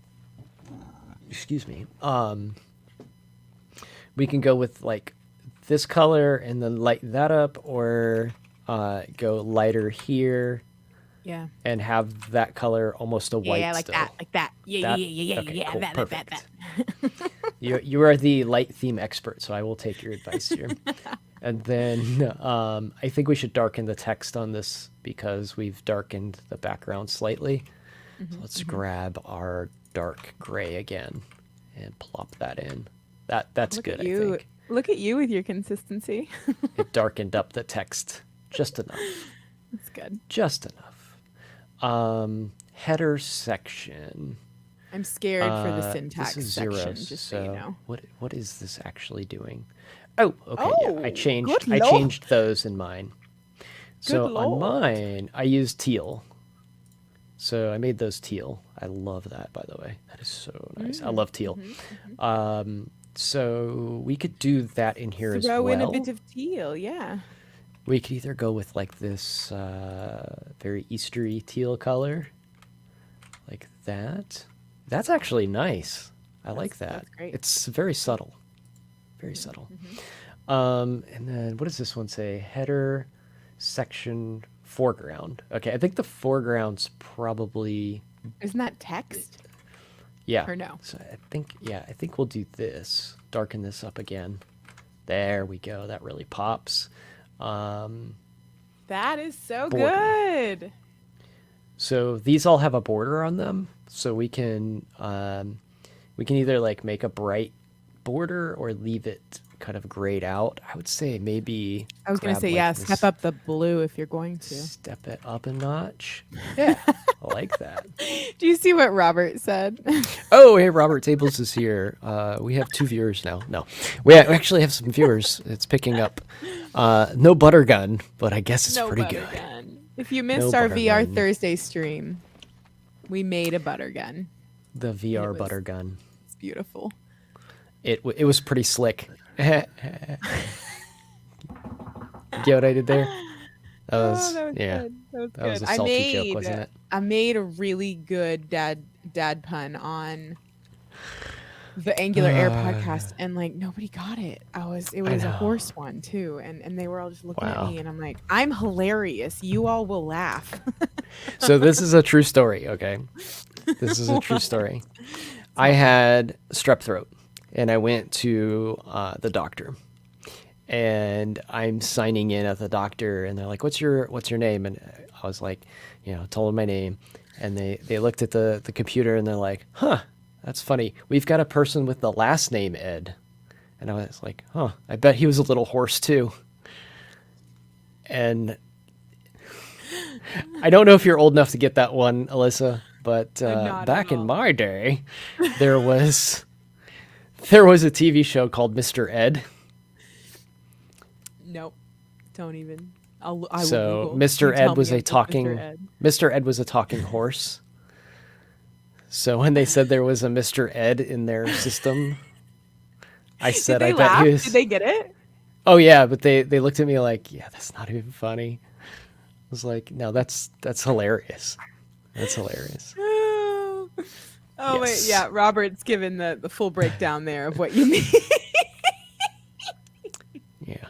S2: Excuse me. We can go with like this color and then light that up, or go lighter here.
S1: Yeah.
S2: And have that color almost a white.
S1: Yeah, like
S2: still.
S1: that, like that. Yeah,
S2: Okay,
S1: yeah.
S2: cool,
S1: That.
S2: perfect. You are the light theme expert, so I will take your advice here. And then I think we should darken the text on this because we've darkened the background slightly. So let's grab our dark gray again and plop that in. That's good, I think.
S1: Look at you with your consistency.
S2: It darkened up the text just enough.
S1: That's good.
S2: Just enough. Header section.
S1: I'm scared for the syntax
S2: this is
S1: section,
S2: zeros,
S1: just so you know.
S2: What is this actually doing? Oh, okay. Yeah, I changed
S1: good lord.
S2: those in mine. So
S1: Good
S2: on
S1: lord.
S2: mine, I used teal. So I made those teal. I love that, by the way. That is so nice. I love teal. So we could do that in here as well.
S1: Throw in a bit of teal, yeah.
S2: We could either go with like this very Eastery teal color, like that. That's actually nice. I like that.
S1: That's great.
S2: It's very subtle. Very subtle. And then what does this one say? Header section foreground. Okay, I think the foreground's probably,
S1: Isn't that text?
S2: yeah.
S1: Or no?
S2: So I think we'll do this. Darken this up again. There we go. That really pops.
S1: That is so
S2: Border.
S1: good.
S2: So these all have a border on them. So we can either like make a bright border or leave it kind of grayed out. I would say maybe
S1: I was going to
S2: grab,
S1: say,
S2: like,
S1: step up the blue if you're going to.
S2: Step it up a notch. Yeah, I like that.
S1: Do you see what Robert said?
S2: Oh, hey, Robert Tables is here. We have 2 viewers now. No, we actually have some viewers. It's picking up. No butter gun, but I guess it's pretty good.
S1: Gun. If you missed
S2: No
S1: our
S2: butter
S1: VR
S2: gun.
S1: Thursday stream, we made a butter gun.
S2: The VR
S1: was-
S2: butter gun.
S1: It's beautiful.
S2: It was pretty slick. Get what I did there? That was,
S1: that was
S2: yeah.
S1: good. That was
S2: That was
S1: good.
S2: a salty joke, wasn't it?
S1: I made a really good dad pun on the Angular Air podcast, and like nobody got it. It was a horse one too, and they were all just looking at me, and I'm like, I'm hilarious. You all will laugh.
S2: So this is a true story, okay? This is a true story. I had strep throat and I went to the doctor, and I'm signing in at the doctor, and they're like, what's your name? And I was like, told them my name, and they looked at the computer, and they're like, huh, that's funny. We've got a person with the last name Ed. And I was like, huh, I bet he was a little hoarse too. And I don't know if you're old enough to get that one, Alyssa, but back in my day, there was a TV show called Mr. Ed.
S1: Nope, don't even.
S2: So Mr. Ed was Mr. Ed was a talking horse. So when they said there was a Mr. Ed in their system, I said, I bet he was.
S1: Did they get it?
S2: Oh yeah, but they looked at me like, yeah, that's not even funny. I was like, no, that's hilarious. That's hilarious.
S1: Oh yes. Wait, yeah, Robert's given the full breakdown there of what you mean.
S2: Yeah.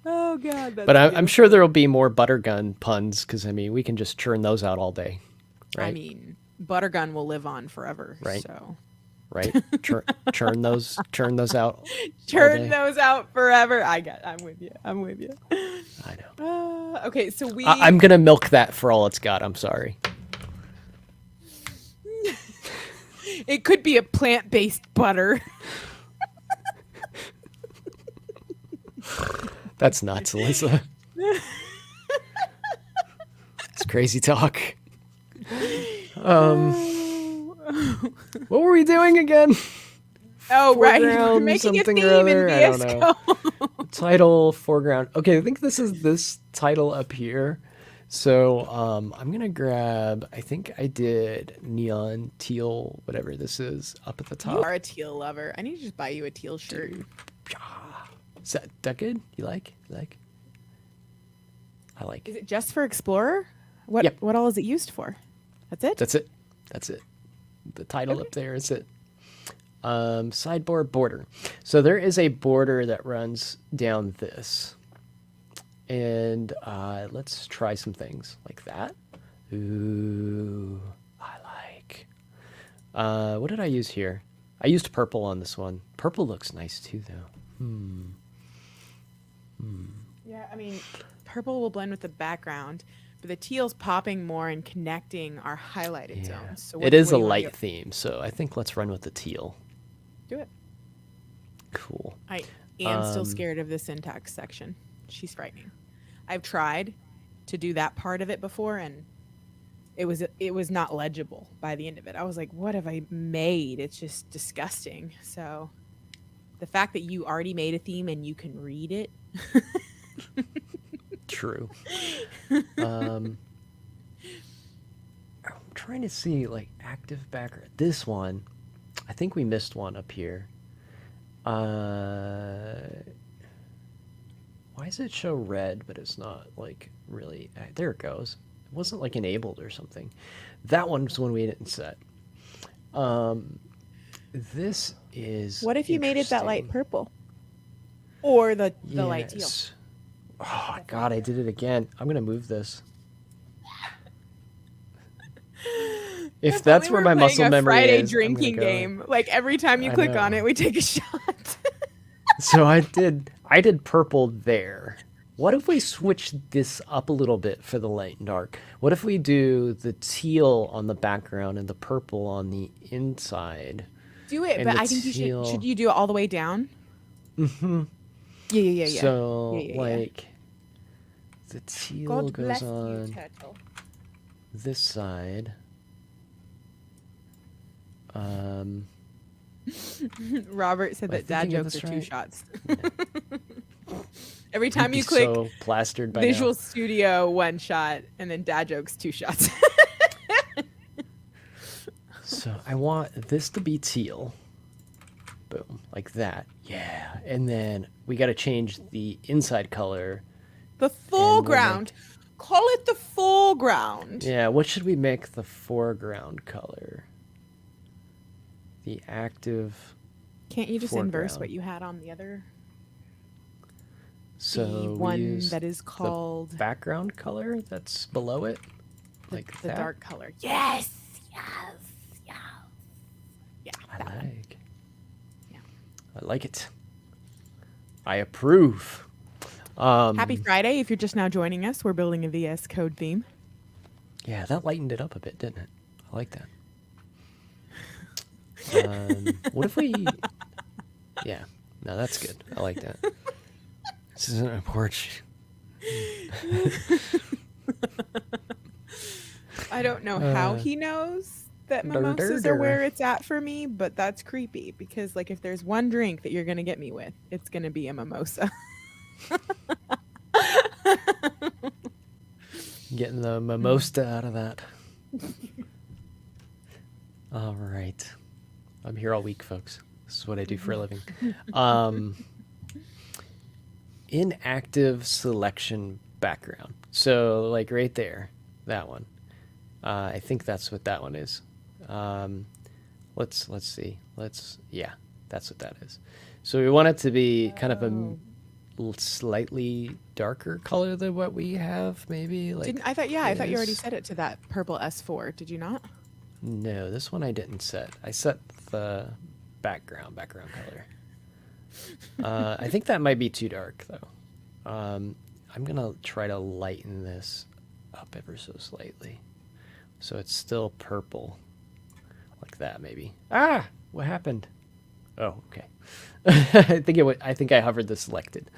S1: Oh God.
S2: But I'm sure there will be more Buttergun puns because we can just churn those out all day. Right?
S1: I mean, Buttergun will live on forever.
S2: Right.
S1: So.
S2: Right. Churn those out.
S1: Churn those out forever. I'm with you.
S2: I know.
S1: Okay, so
S2: I'm gonna milk that for all it's got. I'm sorry.
S1: It could be a plant-based butter.
S2: That's nuts, Alyssa. It's crazy talk. What were we doing again?
S1: Oh,
S2: Foreground,
S1: right. We're making a theme in
S2: I don't
S1: VS
S2: know.
S1: Code.
S2: Title, foreground. Okay, I think this is this title up here. So I'm going to grab, I think I did neon teal, whatever this is, up at the top.
S1: You are a teal lover. I need to just buy you a teal shirt.
S2: Is that good? You like? I like.
S1: Is it just for Explorer? What all is it used for? That's it?
S2: That's it. The title up there is it. Sidebar border. So there is a border that runs down this. And let's try some things like that. Ooh, I like. What did I use here? I used purple on this one. Purple looks nice too, though.
S1: Yeah, purple will blend with the background, but the teal's popping more and connecting our highlighted zones. So
S2: it is a light theme, so I think let's run with the teal.
S1: Do it.
S2: Cool.
S1: I am still scared of the syntax section. She's frightening. I've tried to do that part of it before, and it was not legible by the end of it. I was like, what have I made? It's just disgusting. So the fact that you already made a theme and you can read it.
S2: True. I'm trying to see active background. This one, I think we missed one up here. Why does it show red, but it's not really? There it goes. It wasn't enabled or something. That one's one we didn't set. This is.
S1: What if you made it that light purple, or the light teal?
S2: Oh God, I did it again. I'm gonna move this. If that's where my muscle memory
S1: Friday
S2: is,
S1: drinking game. Every time you click on it, we take a shot.
S2: So I did purple there. What if we switch this up a little bit for the light and dark? What if we do the teal on the background and the purple on the inside?
S1: Do it, but I think you should you do it all the way down?
S2: Mm-hmm.
S1: Yeah.
S2: So the teal goes on this side.
S1: Robert said that dad jokes are 2 shots.
S2: Yeah.
S1: Every time you click
S2: so plastered by
S1: Visual Studio 1 shot, and then dad jokes 2 shots.
S2: So I want this to be teal. Boom, like that. Yeah, and then we got to change the inside color.
S1: The foreground. Call it the foreground.
S2: Yeah, what should we make the foreground color? The active.
S1: Can't you just inverse what you had on the other?
S2: So
S1: the one that is called
S2: the background color that's below it,
S1: the dark color. Yes. Yeah.
S2: I like. I like it. I approve.
S1: Happy Friday. If you're just now joining us, we're building a VS Code theme.
S2: Yeah, that lightened it up a bit, didn't it? I like that. What if we... Yeah, no, that's good. I like that. This isn't a porch.
S1: I don't know how he knows that mimosas are where it's at for me, but that's creepy because, like, if there's one drink that you're going to get me with, it's going to be a mimosa.
S2: Getting the mimosa out of that. All right. I'm here all week, folks. This is what I do for a living. Inactive selection background. So, like, right there, that one. I think that's what that one is. Let's see. Yeah, that's what that is. So we want it to be kind of a slightly darker color than what we have, maybe. Like
S1: I thought you already set it to that purple S4. Did you not?
S2: No, this one I didn't set. I set the background color. I think that might be too dark, though. I'm gonna try to lighten this up ever so slightly, so it's still purple, like that, maybe. Ah, what happened? Oh, okay. I think I hovered the selected.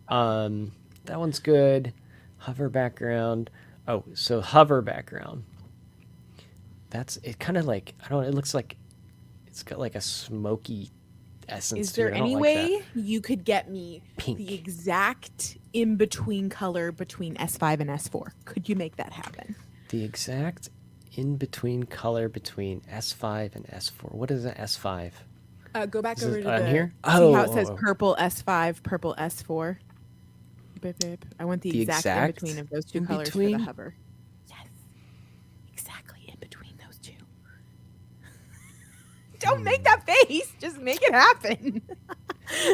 S2: That one's good. Hover background. Oh, so hover background. That's it. Kind of like, I don't know. It looks like it's got like a smoky essence.
S1: Is there any way you could get me
S2: pink,
S1: the exact in between color between S5 and S4? Could you make that happen?
S2: The exact in between color between S5 and S4. What is an S5?
S1: Go back over to
S2: on here.
S1: See how it says purple S5, purple S4. I want the exact in between of those two colors for the hover. Yes, exactly in between those two. Don't make that face. Just make it happen.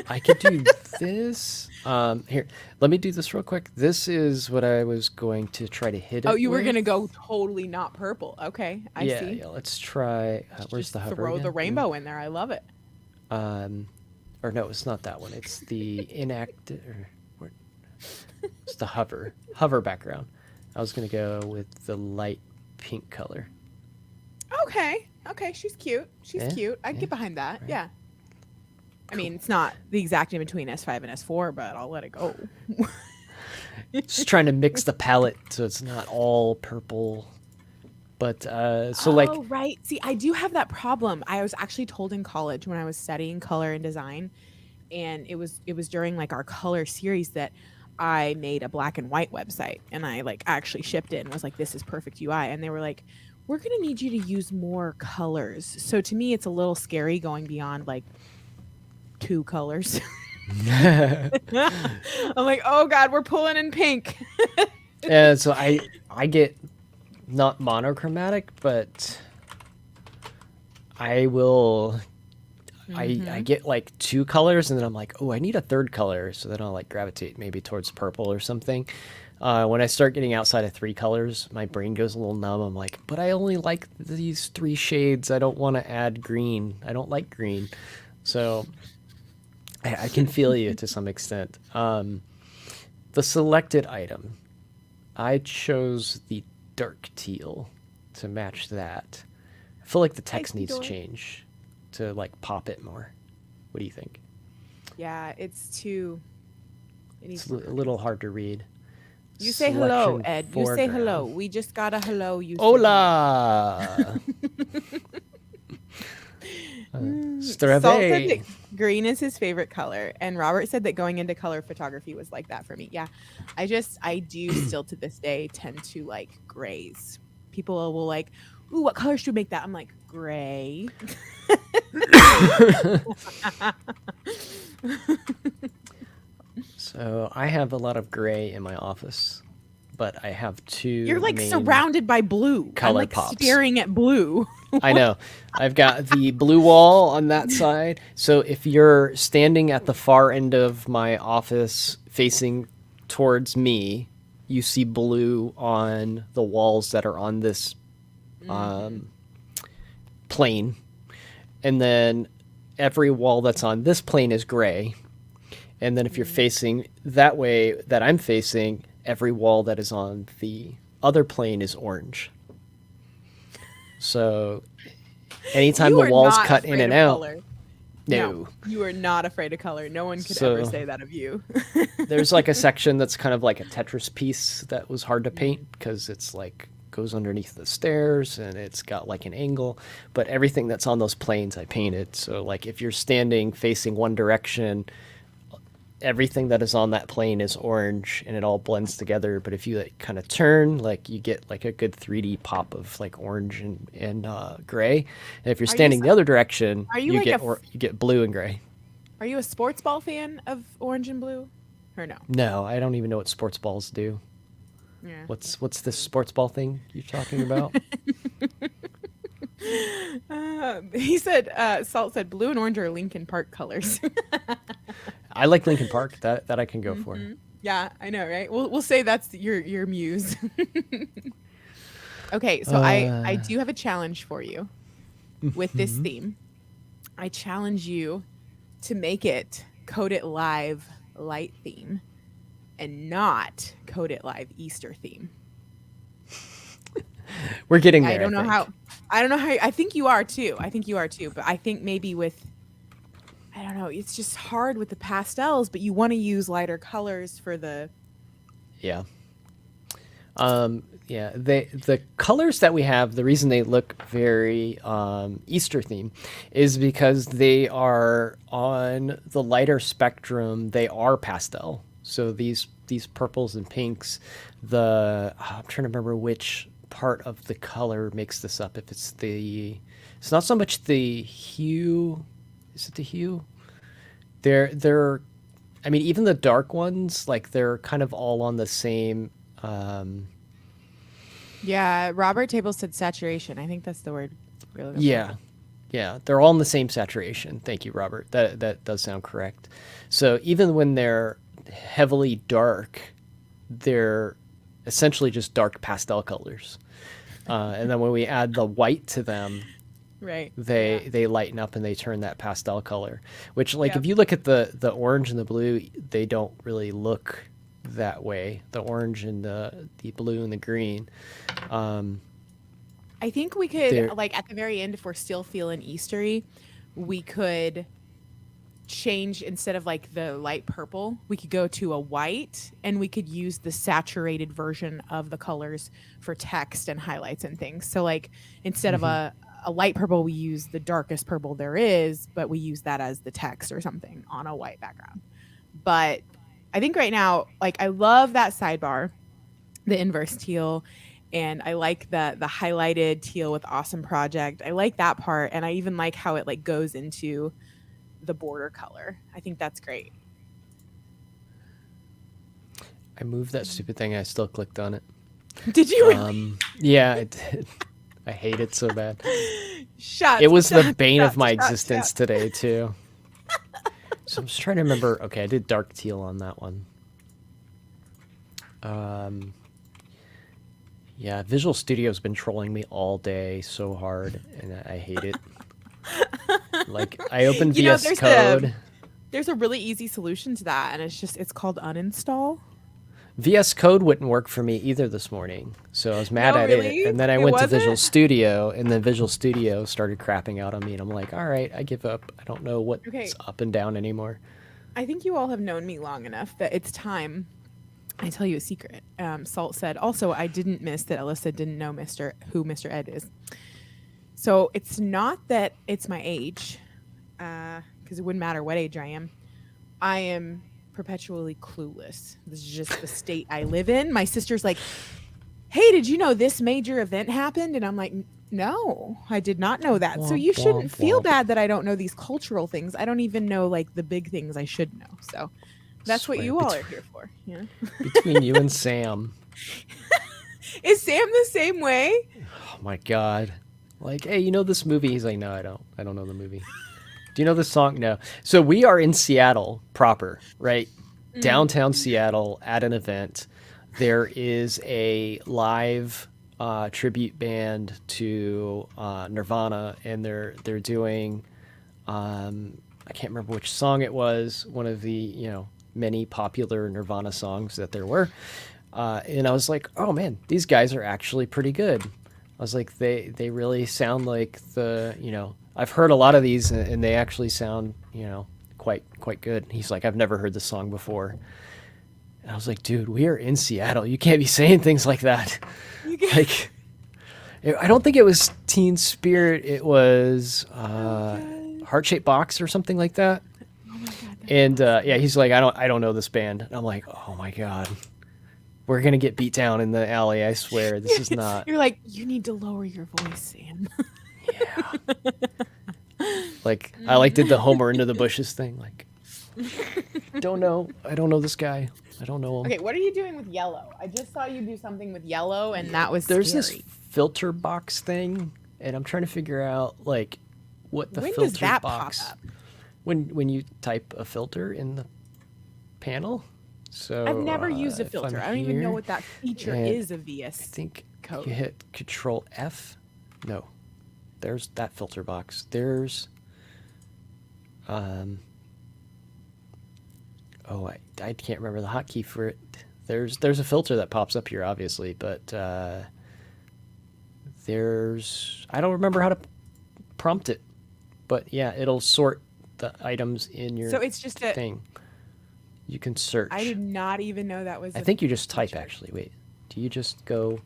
S2: I could do this. Here, let me do this real quick. This is what I was going to try to hit it.
S1: Oh, you were going to go totally not purple. Okay, I see.
S2: Yeah, let's try. Where's the hover?
S1: Throw
S2: again?
S1: the rainbow in there. I love it.
S2: Or no, it's not that one. It's the inactive. It's the hover background. I was gonna go with the light pink color.
S1: Okay, she's cute. She's cute. I'd get behind that. Right. Yeah. I mean, it's not the exact in between S5 and S4, but I'll let it go.
S2: Just trying to mix the palette so it's not all purple. But so
S1: right. See, I do have that problem. I was actually told in college when I was studying color and design, and it was during like our color series that I made a black and white website, and I like actually shipped it and was like, this is perfect UI. And they were like, we're going to need you to use more colors. So to me, it's a little scary going beyond like 2 colors. I'm like, oh God, we're pulling in pink.
S2: Yeah, so I get not monochromatic, but I will. I get like 2 colors, and then I'm like, oh, I need a 3rd color, so then I'll like gravitate maybe towards purple or something. When I start getting outside of 3 colors, my brain goes a little numb. I'm like, but I only like these 3 shades. I don't want to add green. I don't like green. So I can feel you to some extent. The selected item, I chose the dark teal to match that. I feel like the text needs to change to like pop it more. What do you think?
S1: Yeah, it's a
S2: little hard to read.
S1: You say hello, Ed. You say hello. We just got a hello. You
S2: Hola.
S1: Salt said that green is his favorite color, and Robert said that going into color photography was like that for me. Yeah, I do still to this day tend to like grays. People will like, ooh, what color should we make that? I'm like, gray.
S2: So I have a lot of gray in my office, but I have 2.
S1: You're like surrounded by blue.
S2: Color
S1: I'm like
S2: pops.
S1: Staring at blue.
S2: I know. I've got the blue wall on that side. So if you're standing at the far end of my office facing towards me, you see blue on the walls that are on this plane. And then every wall that's on this plane is gray. And then if you're facing that way that I'm facing, every wall that is on the other plane is orange. So anytime the wall's cut in and out, no,
S1: you are not afraid of color. No one could ever say that of you.
S2: There's like a section that's kind of like a Tetris piece that was hard to paint because it's like goes underneath the stairs and it's got like an angle, but everything that's on those planes I painted. So like if you're standing facing one direction, everything that is on that plane is orange and it all blends together. But if you like kind of turn, like you get like a good 3D pop of like orange and gray. And if you're standing the other direction, you get blue and gray.
S1: Are you a sports ball fan of orange and blue, or no?
S2: No, I don't even know what sports balls do.
S1: Yeah.
S2: What's this sports ball thing you're talking about?
S1: He said, Salt said, blue and orange are Linkin Park colors.
S2: I like Linkin Park. That I can go for.
S1: Yeah, I know, right? We'll say that's your muse. Okay, so I do have a challenge for you with this theme. I challenge you to make it Code It Live light theme and not Code It Live Easter theme.
S2: We're getting there.
S1: I don't know how. I think you are too. But I think maybe I don't know. It's just hard with the pastels, but you want to use lighter colors for the.
S2: Yeah. Yeah. The colors that we have, the reason they look very Easter theme is because they are on the lighter spectrum. They are pastel. So these purples and pinks, I'm trying to remember which part of the color makes this up. If it's not so much the hue. Is it the hue? They're I mean, even the dark ones, like they're kind of all on the same.
S1: Yeah, Robert Table said saturation. I think that's the word.
S2: Yeah, they're all in the same saturation. Thank you, Robert. That does sound correct. So even when they're heavily dark, they're essentially just dark pastel colors. And then when we add the white to them,
S1: right,
S2: they lighten up and they turn that pastel color. Which, like, if you look at the orange and the blue, they don't really look that way. The orange and the blue and the green.
S1: I think we could, like, at the very end, if we're still feeling Eastery, we could change, instead of like the light purple, we could go to a white, and we could use the saturated version of the colors for text and highlights and things. So like instead of a light purple, we use the darkest purple there is, but we use that as the text or something on a white background. But I think right now, like, I love that sidebar, the inverse teal, and I like the highlighted teal with awesome project. I like that part, and I even like how it like goes into the border color. I think that's great.
S2: I moved that stupid thing. I still clicked on it.
S1: Did you really?
S2: Yeah, I did. I hate it so bad.
S1: It
S2: was the bane of my existence today too. So I'm just trying to remember. Okay, I did dark teal on that one. Yeah, Visual Studio's been trolling me all day so hard, and I hate it. Like, I opened VS Code.
S1: There's a really easy solution to that, and it's called uninstall.
S2: VS Code wouldn't work for me either this morning, so I was mad at it. And then I went to Visual Studio, and then Visual Studio started crapping out on me, and I'm like, all right, I give up. I don't know what's up and down anymore.
S1: I think you all have known me long enough that it's time I tell you a secret. Salt said, also, I didn't miss that Alyssa didn't know who Mr. Ed is. So it's not that it's my age, because it wouldn't matter what age I am. I am perpetually clueless. This is just the state I live in. My sister's like, hey, did you know this major event happened? And I'm like, no, I did not know that. So you shouldn't feel bad that I don't know these cultural things. I don't even know like the big things I should know. So that's what you all are here for. Yeah.
S2: Between you and Sam.
S1: Is Sam the same way?
S2: Oh my God. Like, hey, you know this movie? He's like, no, I don't. I don't know the movie. Do you know this song? No. So we are in Seattle proper, right? Mm-hmm. Downtown Seattle at an event. There is a live tribute band to Nirvana, and they're doing I can't remember which song it was, one of the, you know, many popular Nirvana songs that there were. And I was like, oh man, these guys are actually pretty good. I was like, they really sound like the, you know, I've heard a lot of these and they actually sound, you know, quite good. He's like, I've never heard this song before. And I was like, dude, we are in Seattle. You can't be saying things like that. Like, I don't think it was Teen Spirit. It was Heart-Shaped Box or something like that.
S1: Oh my God.
S2: And yeah, he's like, I don't know this band. And I'm like, oh my God. We're going to get beat down in the alley, I swear. This is not...
S1: You're like, you need to lower your voice, Sam.
S2: Yeah. Like, I like did the Homer into the bushes thing. Like, don't know. I don't know this guy. I don't know him.
S1: Okay, what are you doing with yellow? I just saw you do something with yellow, and that was
S2: There's
S1: scary.
S2: this filter box thing, and I'm trying to figure out, like, what the
S1: when
S2: filter
S1: does that
S2: box...
S1: pop up?
S2: When you type a filter in the panel. So
S1: I've never used a
S2: if
S1: filter.
S2: I'm
S1: I don't even know
S2: here,
S1: what that feature
S2: and
S1: is of VS
S2: I think
S1: Code.
S2: you hit Control F. No, there's that filter box. There's, oh, I can't remember the hotkey for it. There's a filter that pops up here, obviously, but there's, I don't remember how to prompt it, but yeah, it'll sort the items in your
S1: So it's just a
S2: thing. You can search.
S1: I did not even know that was.
S2: I think you just type, actually. Wait, do you just go?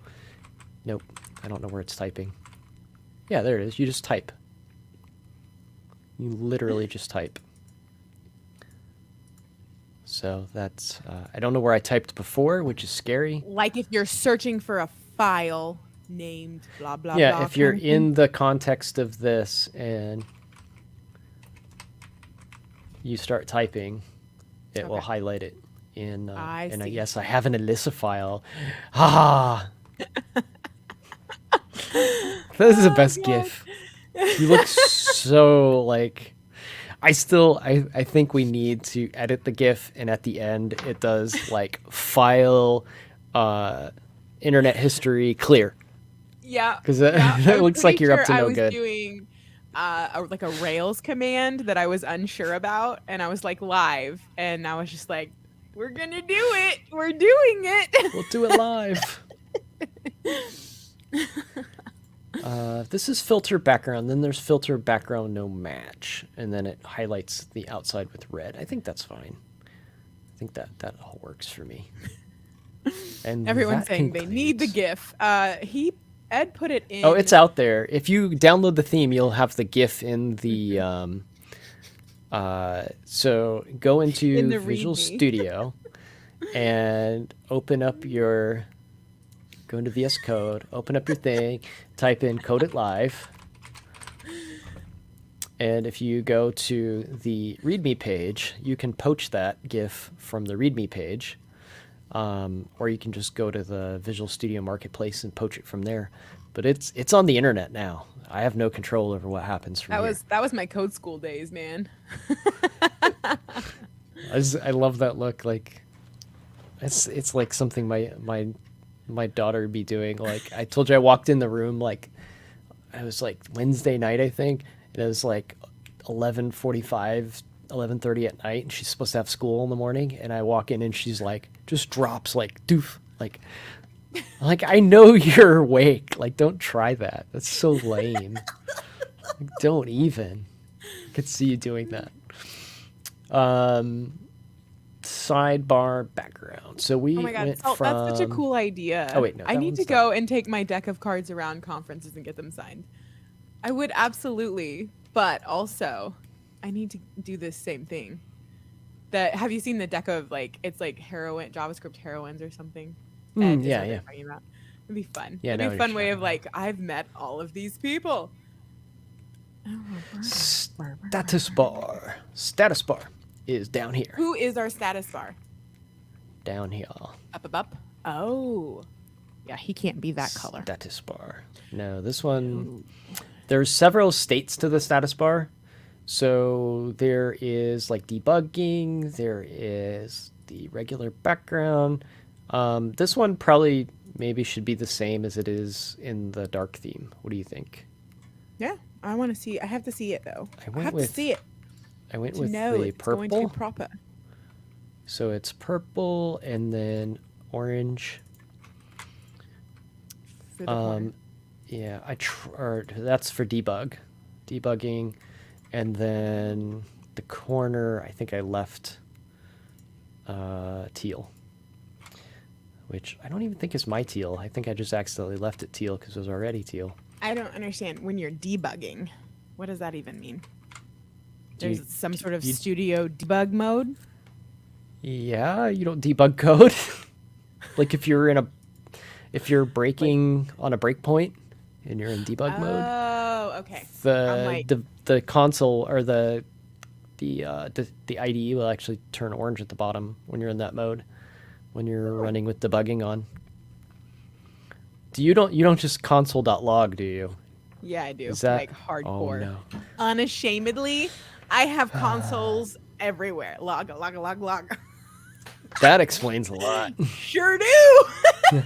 S2: Nope, I don't know where it's typing. Yeah, there it is. You just type. You literally just type. So that's, I don't know where I typed before, which is scary.
S1: Like if you're searching for a file named blah, blah,
S2: Yeah,
S1: blah.
S2: if you're
S1: kind of
S2: in the context of this and you start typing, it will highlight it in, and yes, I have an Alyssa file. Ah! This is the best GIF. You look so like... I think we need to edit the GIF, and at the end it does like file, internet history clear.
S1: Yeah,
S2: because that looks like you're up to no good.
S1: I was doing like a Rails command that I was unsure about, and I was like live, and I was just like, "We're gonna do it. We're doing it.
S2: We'll do it live." This is filter background. Then there's filter background no match, and then it highlights the outside with red. I think that's fine. I think that all works for me. And
S1: everyone's saying they need the GIF. Ed put it in.
S2: Oh, it's out there. If you download the theme, you'll have the GIF in the. So go into
S1: the
S2: Visual
S1: README.
S2: Studio and open up your. Go into VS Code, open up your thing, type in Code It Live, and if you go to the README page, you can poach that GIF from the README page, or you can just go to the Visual Studio Marketplace and poach it from there. But it's on the internet now. I have no control over what happens from here.
S1: That was my code school days, man.
S2: I love that look. Like it's like something my daughter would be doing. Like I told you, I walked in the room like it was like Wednesday night, I think, and it was like 11:45, 11:30 at night, and she's supposed to have school in the morning, and I walk in and she's like just drops like doof, like I know you're awake, like don't try that, that's so lame. Like, don't even. I could see you doing that. Sidebar background. So we
S1: Oh my God,
S2: went
S1: Salt,
S2: from...
S1: that's such a cool idea.
S2: Oh wait, no,
S1: I
S2: that
S1: need to
S2: one's
S1: go and take my deck of cards around conferences and get them signed. I would absolutely, but also I need to do this same thing. Have you seen the deck of like it's like JavaScript heroines or something?
S2: Yeah,
S1: Ed, is what
S2: yeah.
S1: they're talking about. It'd be fun.
S2: Yeah,
S1: It'd be a fun way of
S2: talking
S1: like I've met all of these people.
S2: Status bar. Status bar is down here.
S1: Who is our status bar?
S2: Down here.
S1: Up. Oh. Yeah, he can't be that color.
S2: Status bar. No, this one... There's several states to the status bar. So there is like debugging. There is the regular background. This one probably maybe should be the same as it is in the dark theme. What do you think?
S1: Yeah, I want to see. I have to see it though.
S2: I
S1: I
S2: went
S1: have to
S2: with
S1: see it
S2: I went
S1: to
S2: with
S1: know
S2: the
S1: if it's going to be
S2: purple.
S1: proper.
S2: So it's purple and then orange.
S1: For the corner.
S2: Yeah, or that's for debugging, and then the corner I think I left teal, which I don't even think is my teal. I think I just accidentally left it teal because it was already teal.
S1: I don't understand when you're debugging. What does that even mean?
S2: Do you,
S1: There's some sort of
S2: you,
S1: studio debug mode.
S2: yeah, you don't debug code. Like if you're
S1: Like,
S2: breaking on a breakpoint and you're in debug mode,
S1: oh, okay. I'm
S2: the
S1: like,
S2: the console or the IDE will actually turn orange at the bottom when you're in that mode, when you're running with debugging on. You don't just console.log, do you?
S1: yeah, I do.
S2: Is that?
S1: Like
S2: Oh
S1: hardcore.
S2: no.
S1: Unashamedly, I have consoles everywhere. Log, log, log, log.
S2: That explains a lot.
S1: Sure do.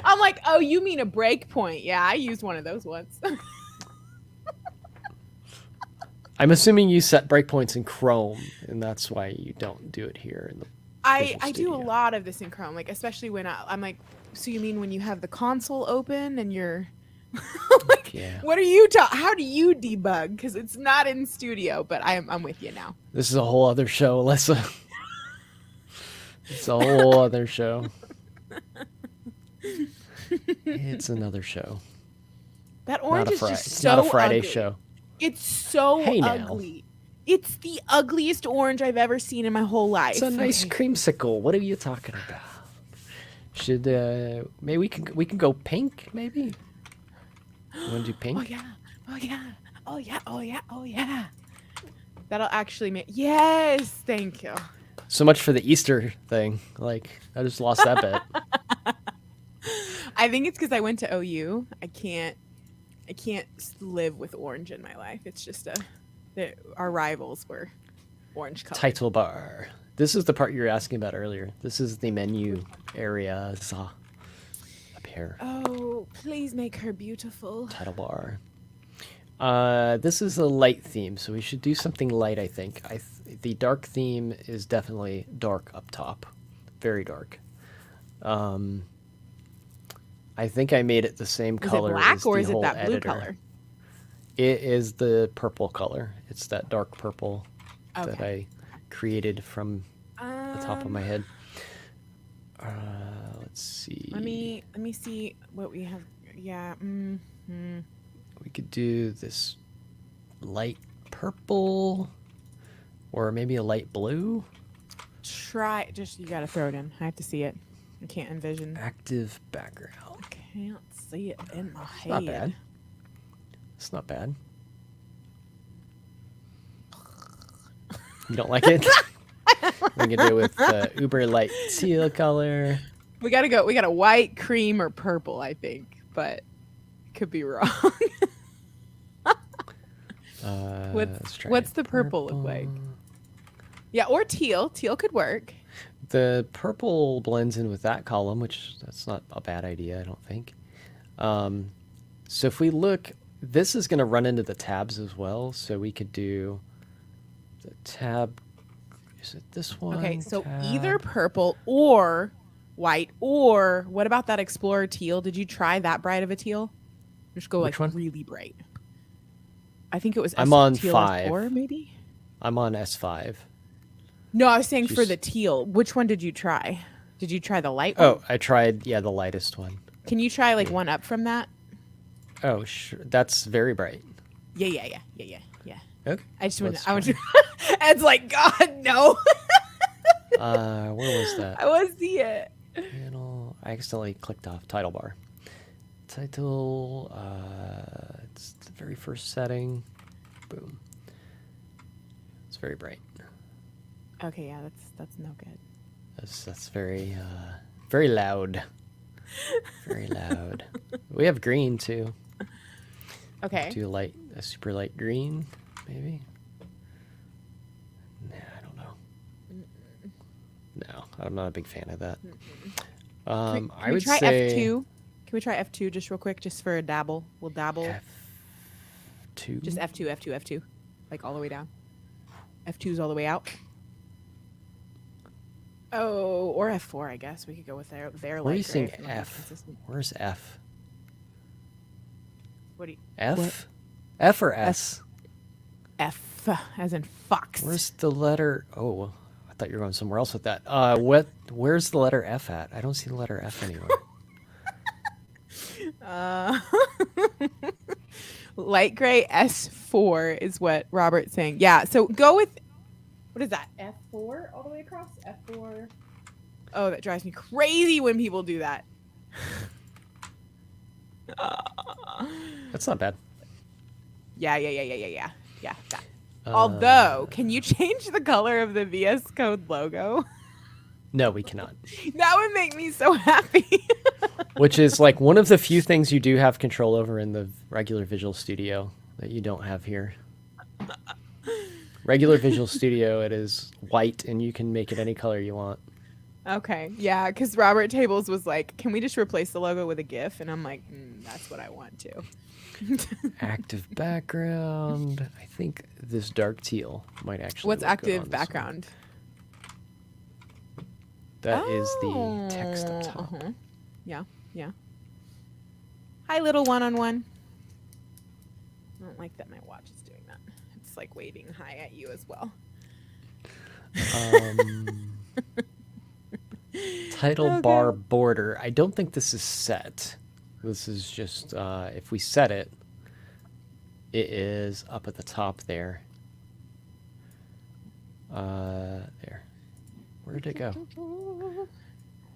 S1: I'm like, oh, you mean a breakpoint? Yeah, I used one of those once.
S2: I'm assuming you set breakpoints in Chrome, and that's why you don't do it here in the Visual
S1: I do a
S2: Studio.
S1: lot of this in Chrome, like especially when I'm like, so you mean when you have the console open and you're like,
S2: Yeah.
S1: what are you how do you debug? Because it's not in Studio, but I'm with you now.
S2: This is a whole other show, Alyssa. It's a whole other show. It's another show.
S1: That orange is just
S2: It's
S1: so
S2: not a Friday
S1: ugly.
S2: show.
S1: It's so
S2: Hey, now.
S1: ugly. It's the ugliest orange I've ever seen in my whole life.
S2: It's a nice creamsicle. What are you talking about? Should maybe we can go pink? Maybe. You want to do pink?
S1: Oh yeah. Oh yeah. Oh yeah. Oh yeah. Oh yeah. That'll actually make yes. Thank you.
S2: So much for the Easter thing. Like I just lost that bet.
S1: I think it's because I went to OU. I can't live with orange in my life. It's just our rivals were orange colored.
S2: Title bar. This is the part you were asking about earlier. This is the menu area up here.
S1: Oh, please make her beautiful.
S2: Title bar. This is a light theme, so we should do something light, I think. The dark theme is definitely dark up top. Very dark. I think I made it the same color.
S1: Is it black
S2: as
S1: or
S2: the
S1: is it
S2: whole
S1: that blue
S2: editor.
S1: color?
S2: It is the purple color. It's that dark purple that
S1: Okay.
S2: I created from the top of my head. Let's see.
S1: Let me see what we have. Yeah.
S2: We could do this light purple or maybe a light blue.
S1: You gotta throw it in. I have to see it. I can't envision.
S2: Active background.
S1: I can't see it in my head.
S2: Not bad. It's not bad. You don't like it? We can do it with uber light teal color.
S1: We got a white, cream, or purple, I think, but could be wrong. What's the purple look like? Yeah, or teal. Teal could work.
S2: The purple blends in with that column, which that's not a bad idea, I don't think. So if we look, this is going to run into the tabs as well. So we could do the tab. Is it this one?
S1: Okay, so
S2: tab?
S1: either purple or white, or what about that Explorer teal? Did you try that bright of a teal? Just go
S2: Which one?
S1: really bright. I think it was
S2: I'm on
S1: teal
S2: 5.
S1: S4, maybe?
S2: I'm on S5.
S1: No, I was saying for the teal. Which one did you try? Did you try the light one?
S2: Oh, I tried, the lightest one.
S1: Can you try like one up from that?
S2: Oh, sure. That's very bright.
S1: Yeah.
S2: Okay.
S1: I want to. Ed's like, God, no.
S2: Where was that?
S1: I want to see it.
S2: Panel. I accidentally clicked off title bar. Title. It's the very first setting. Boom. It's very bright.
S1: Okay, yeah, that's no good.
S2: That's very very loud. Very loud. We have green too.
S1: Okay.
S2: Do a super light green, maybe. Nah, I don't know. No, I'm not a big fan of that.
S1: Can
S2: I would say.
S1: F2? Can we try F2 just real quick, just for a dabble? We'll dabble.
S2: F2.
S1: F2.
S2: F2?
S1: Just F2, F2, F2. Like all the way down. F2's all the way out. Oh, or F4, I guess. We could go with their
S2: Where are
S1: light
S2: you seeing
S1: gray if you want to be
S2: F?
S1: consistent.
S2: Where's F?
S1: What do you...
S2: F?
S1: What?
S2: F or S?
S1: F, as in fox.
S2: Where's the letter... Oh, I thought you were going somewhere else with that. Where's the letter F at? I don't see the letter F anywhere.
S1: Light gray S4 is what Robert's saying. Yeah, so go with... What is that? F4 all the way across? F4. Oh, that drives me crazy when people do that.
S2: That's not bad.
S1: Yeah. That. Although, can you change the color of the VS Code logo?
S2: No, we cannot.
S1: That would make me so happy.
S2: Which is like one of the few things you do have control over in the regular Visual Studio that you don't have here. Regular Visual Studio, it is white and you can make it any color you want.
S1: Okay, yeah, because Robert Tables was like, can we just replace the logo with a GIF? And I'm like, that's what I want to.
S2: Active background. I think this dark teal might actually
S1: What's
S2: look good
S1: active
S2: on this
S1: background?
S2: one. That is the text up top.
S1: Yeah. Hi, little one-on-one. I don't like that my watch is doing that. It's like waving hi at you as well.
S2: Title bar border. I don't think this is set. This is just, if we set it, it is up at the top there. There. Where did it go?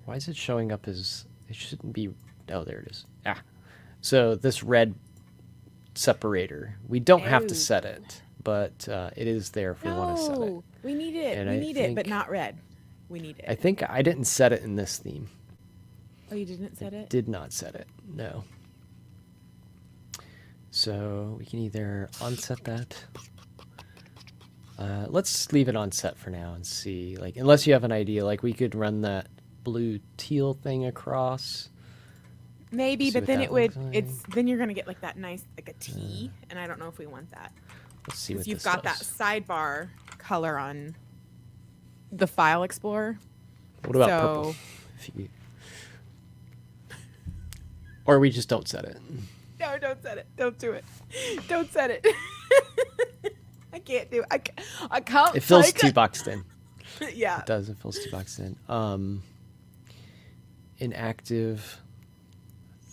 S2: Why is it showing up as, it shouldn't be, oh, there it is. Ah. So this red separator, we don't have to set it, but it is there if we want to set it.
S1: We need it.
S2: And
S1: we
S2: I
S1: need it, but
S2: think-
S1: not red. We need it.
S2: I think I didn't set it in this theme.
S1: Oh, you didn't set it?
S2: Did not set it, no. So we can either unset that. Let's leave it on set for now and see. Like, unless you have an idea, like we could run that blue teal thing across.
S1: Maybe,
S2: See
S1: but
S2: what
S1: then
S2: that
S1: it would.
S2: looks like.
S1: It's then you're gonna get like that nice like a T, and I don't know if we want that.
S2: Let's see what
S1: Because you've
S2: this
S1: got
S2: does.
S1: that sidebar color on the File Explorer.
S2: What about
S1: so-
S2: purple? If you... Or we just don't set it.
S1: No, don't set it. Don't do it. Don't set it. I can't do it. I can't.
S2: It feels
S1: take
S2: too
S1: it.
S2: boxed in.
S1: Yeah.
S2: It does. It feels too boxed in. Inactive.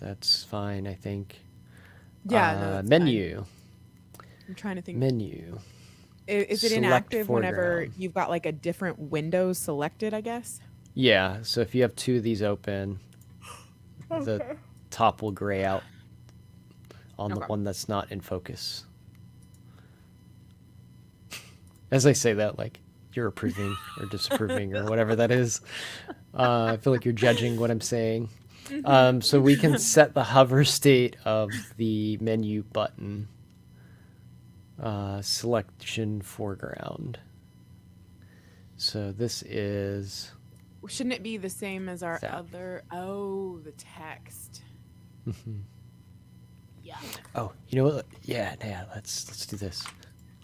S2: That's fine, I think.
S1: Yeah. No, that's
S2: menu.
S1: fine. I'm trying to think.
S2: Menu.
S1: Is it
S2: Select
S1: inactive whenever
S2: foreground.
S1: you've got like a different window selected? I guess.
S2: Yeah, so if you have two of these open, the top will gray out on the
S1: Okay.
S2: one that's not in focus. As I say that, like you're approving or disapproving or whatever that is. I feel like you're judging what I'm saying. So we can set the hover state of the menu button. Selection foreground. So this is...
S1: Shouldn't it be the same as our
S2: That.
S1: other? Oh, the text. Yeah.
S2: Oh, you know what? Yeah, let's do this.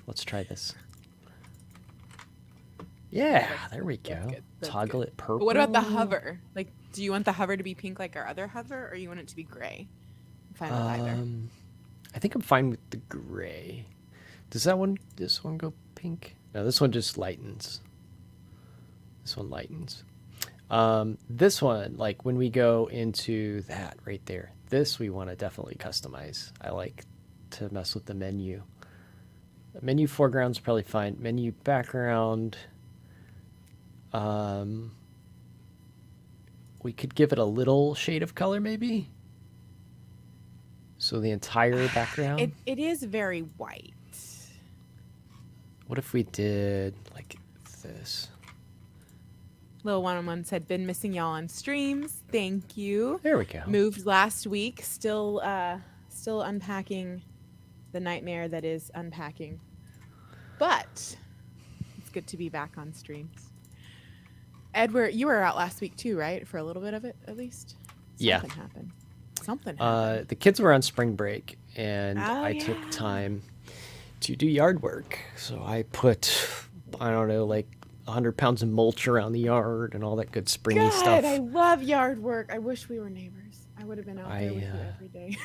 S2: Let's try this. Yeah, there we go.
S1: good, that's
S2: Toggle
S1: good.
S2: it purple.
S1: But what about the hover? Like, do you want the hover to be pink like our other hover, or you want it to be gray? I'm fine with either.
S2: I think I'm fine with the gray. Does this one go pink? No, this one just lightens. This one lightens. This one, like when we go into that right there, this we want to definitely customize. I like to mess with the menu. The menu foreground's probably fine. Menu background. We could give it a little shade of color maybe. So the entire background.
S1: It is very white.
S2: What if we did like this?
S1: Little one-on-one said, "Been missing y'all on streams. Thank you."
S2: There we go.
S1: Moved last week. Still unpacking the nightmare that is unpacking. But it's good to be back on streams. Edward, you were out last week too, right? For a little bit of it, at least.
S2: Yeah.
S1: Something happened. Something happened.
S2: The kids were on spring break, and
S1: Oh,
S2: I took
S1: yeah.
S2: time to do yard work. So I put, I don't know, like 100 pounds of mulch around the yard and all that good springy
S1: God, I
S2: stuff.
S1: love yard work. I wish we were neighbors. I would have been out there
S2: I
S1: with you every day.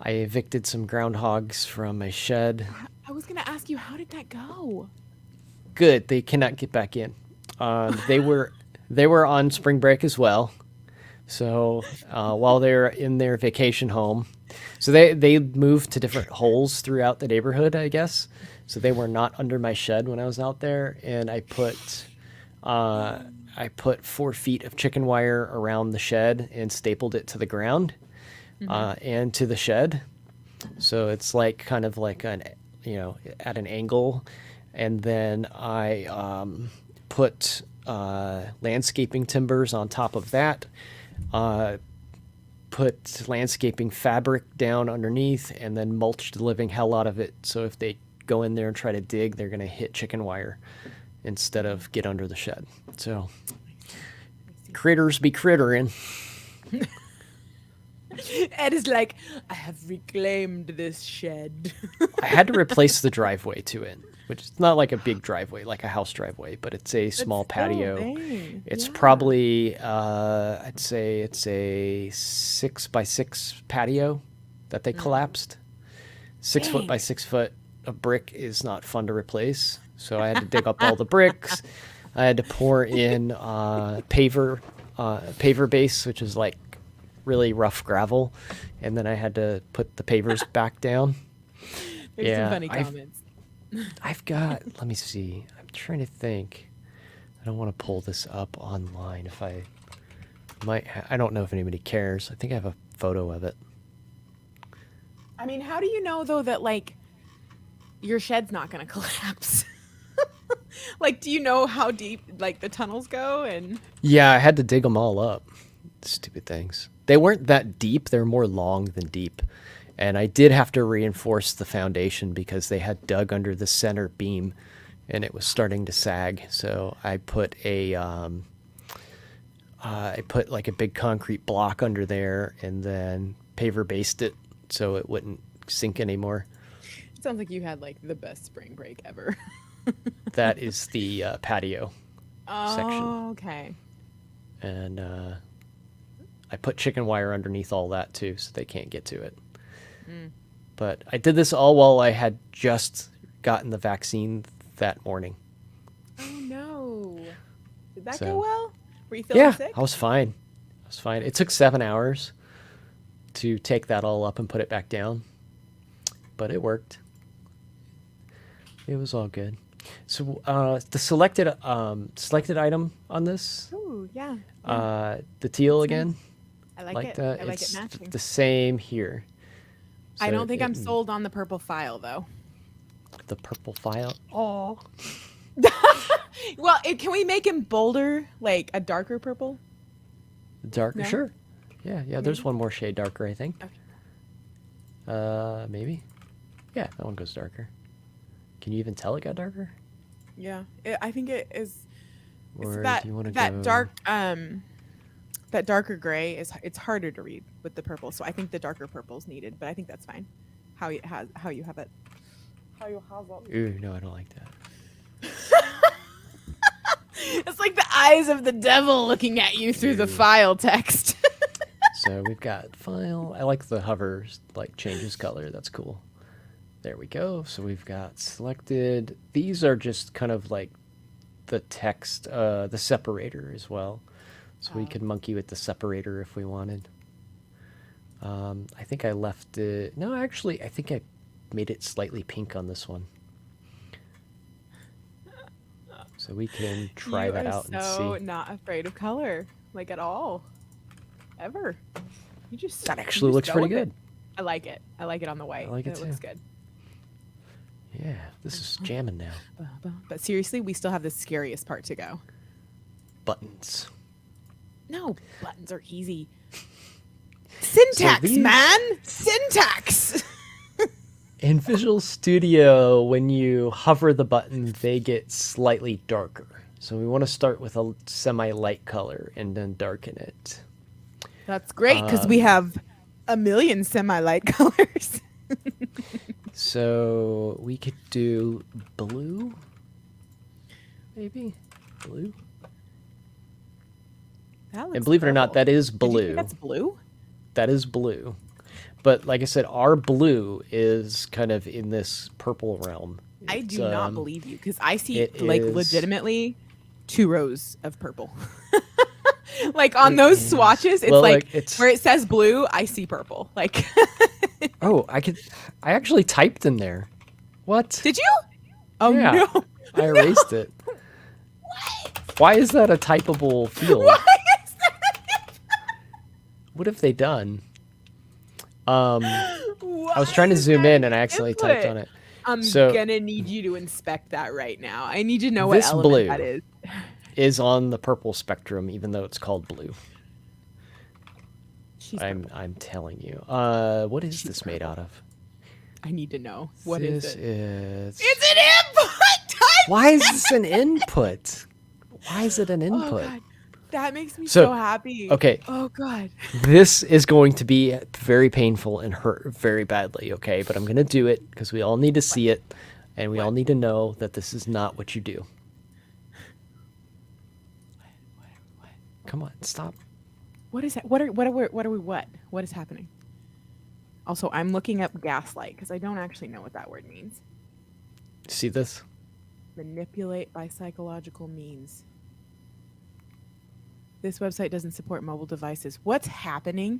S2: I evicted some groundhogs from my shed.
S1: I was gonna ask you, how did that go?
S2: Good, they cannot get back in. They were on spring break as well. So while they're in their vacation home, so they moved to different holes throughout the neighborhood, I guess. So they were not under my shed when I was out there, and I put 4 feet of chicken wire around the shed and stapled it to the ground and to the shed. So it's like kind of like at an angle, and then I put landscaping timbers on top of that. Put landscaping fabric down underneath, and then mulched the living hell out of it. So if they go in there and try to dig, they're gonna hit chicken wire instead of get under the shed. So critters be crittering.
S1: Ed is like, I have reclaimed this shed.
S2: I had to replace the driveway to it, which is not like a big driveway, like a house driveway, but it's a small patio.
S1: Dang.
S2: It's
S1: Yeah.
S2: probably, I'd say it's a 6x6 patio that they collapsed. 6 foot by
S1: Dang.
S2: 6 foot of brick is not fun to replace. So I had to dig up all the bricks. I had to pour in paver base, which is like really rough gravel. And then I had to put the pavers back down.
S1: There's some funny comments.
S2: I've got, let me see. I'm trying to think. I don't want to pull this up online if I might. I don't know if anybody cares. I think I have a photo of it.
S1: I mean, how do you know though that like your shed's not gonna collapse? Like, do you know how deep like the tunnels go? And
S2: Yeah, I had to dig them all up. Stupid things. They weren't that deep. They're more long than deep. And I did have to reinforce the foundation because they had dug under the center beam and it was starting to sag. So I put like a big concrete block under there and then paver based it so it wouldn't sink anymore.
S1: it sounds like you had like the best spring break ever.
S2: That is the patio section.
S1: Oh, okay.
S2: And I put chicken wire underneath all that too so they can't get to it. But I did this all while I had just gotten the vaccine that morning.
S1: Oh no. Did that
S2: So-
S1: go well? Were you feeling
S2: Yeah,
S1: sick?
S2: I was fine. I was fine. It took 7 hours to take that all up and put it back down, but it worked. It was all good. So the selected item on this,
S1: Ooh, yeah.
S2: the teal again,
S1: I like it.
S2: that.
S1: I like it
S2: It's
S1: matching.
S2: the same here.
S1: I
S2: So
S1: don't think I'm
S2: it-
S1: sold on the purple file though.
S2: The purple file. Oh,
S1: Well, can we make him bolder, like a darker purple?
S2: darker.
S1: No?
S2: Sure. Yeah. There's one more shade darker, I think.
S1: Okay.
S2: Maybe. Yeah, that one goes darker. Can you even tell it got darker?
S1: Yeah, I think it is. It's
S2: Or
S1: that
S2: do you want to
S1: that
S2: go
S1: dark that darker gray it's harder to read with the purple, so I think the darker purple is needed. But I think that's fine. How you have it. How you have it.
S2: Ooh, no, I don't like that.
S1: It's like the eyes of the devil looking at you through the file text.
S2: So we've got file. I like the hover, like changes color. That's cool. There we go. So we've got selected. These are just kind of like the text, the separator as well. So we could monkey with the separator if we wanted. I think I left it. No, actually, I think I made it slightly pink on this one. So we can try
S1: You
S2: that
S1: are
S2: out and
S1: so
S2: see.
S1: not afraid of color, like at all, ever. You just
S2: That
S1: you
S2: actually
S1: just
S2: looks
S1: go
S2: pretty
S1: with it.
S2: good.
S1: I like it. I like it on the white.
S2: I like it
S1: looks
S2: too.
S1: good.
S2: Yeah, this is jamming now.
S1: But seriously, we still have the scariest part to go.
S2: Buttons.
S1: No, buttons are easy. Syntax,
S2: these-
S1: man! Syntax!
S2: In Visual Studio, when you hover the button, they get slightly darker. So we want to start with a semi-light color and then darken it.
S1: That's great, because we have a million semi-light colors.
S2: So we could do blue, maybe blue. And believe it or not, that is blue.
S1: Did you think that's blue?
S2: That is blue. But like I said, our blue is kind of in this purple realm.
S1: I do not believe you, because I see like legitimately 2 rows of purple. Like on those swatches, it's like where it says blue, I see purple. Like
S2: oh, I actually typed in there. What?
S1: Did you? Oh
S2: yeah,
S1: no.
S2: I erased it. What? Why is that a typable field?
S1: Why is that?
S2: What have they done? I was trying to zoom in and I accidentally typed on it.
S1: I'm gonna need you to inspect that right now. I need to know what element that is.
S2: Is on the purple spectrum, even though it's called blue. I'm telling you. What is this made out of?
S1: I need to know. What is it?
S2: It's
S1: an input type.
S2: Why is this an input? Why is it an input?
S1: Oh, God. That makes me so happy.
S2: Okay.
S1: Oh God.
S2: This is going to be very painful and hurt very badly, okay? But I'm going to do it because we all need to see it and we all need to know that this is not what you do. Come on, stop.
S1: What is that? What is happening? Also, I'm looking up gaslight because I don't actually know what that word means.
S2: See this?
S1: Manipulate by psychological means. This website doesn't support mobile devices. What's happening?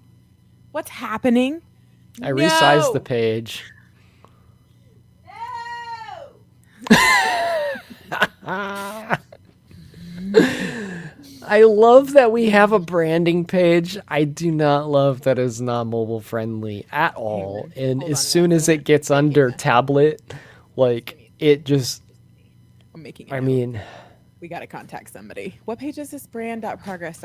S1: What's happening?
S2: I resized the page. No! I love that we have a branding page. I do not love that it's not mobile friendly at all. And as soon as it gets under tablet, like it just,
S1: I'm making it.
S2: I mean,
S1: we got to contact somebody. What page is this? Brand.progress.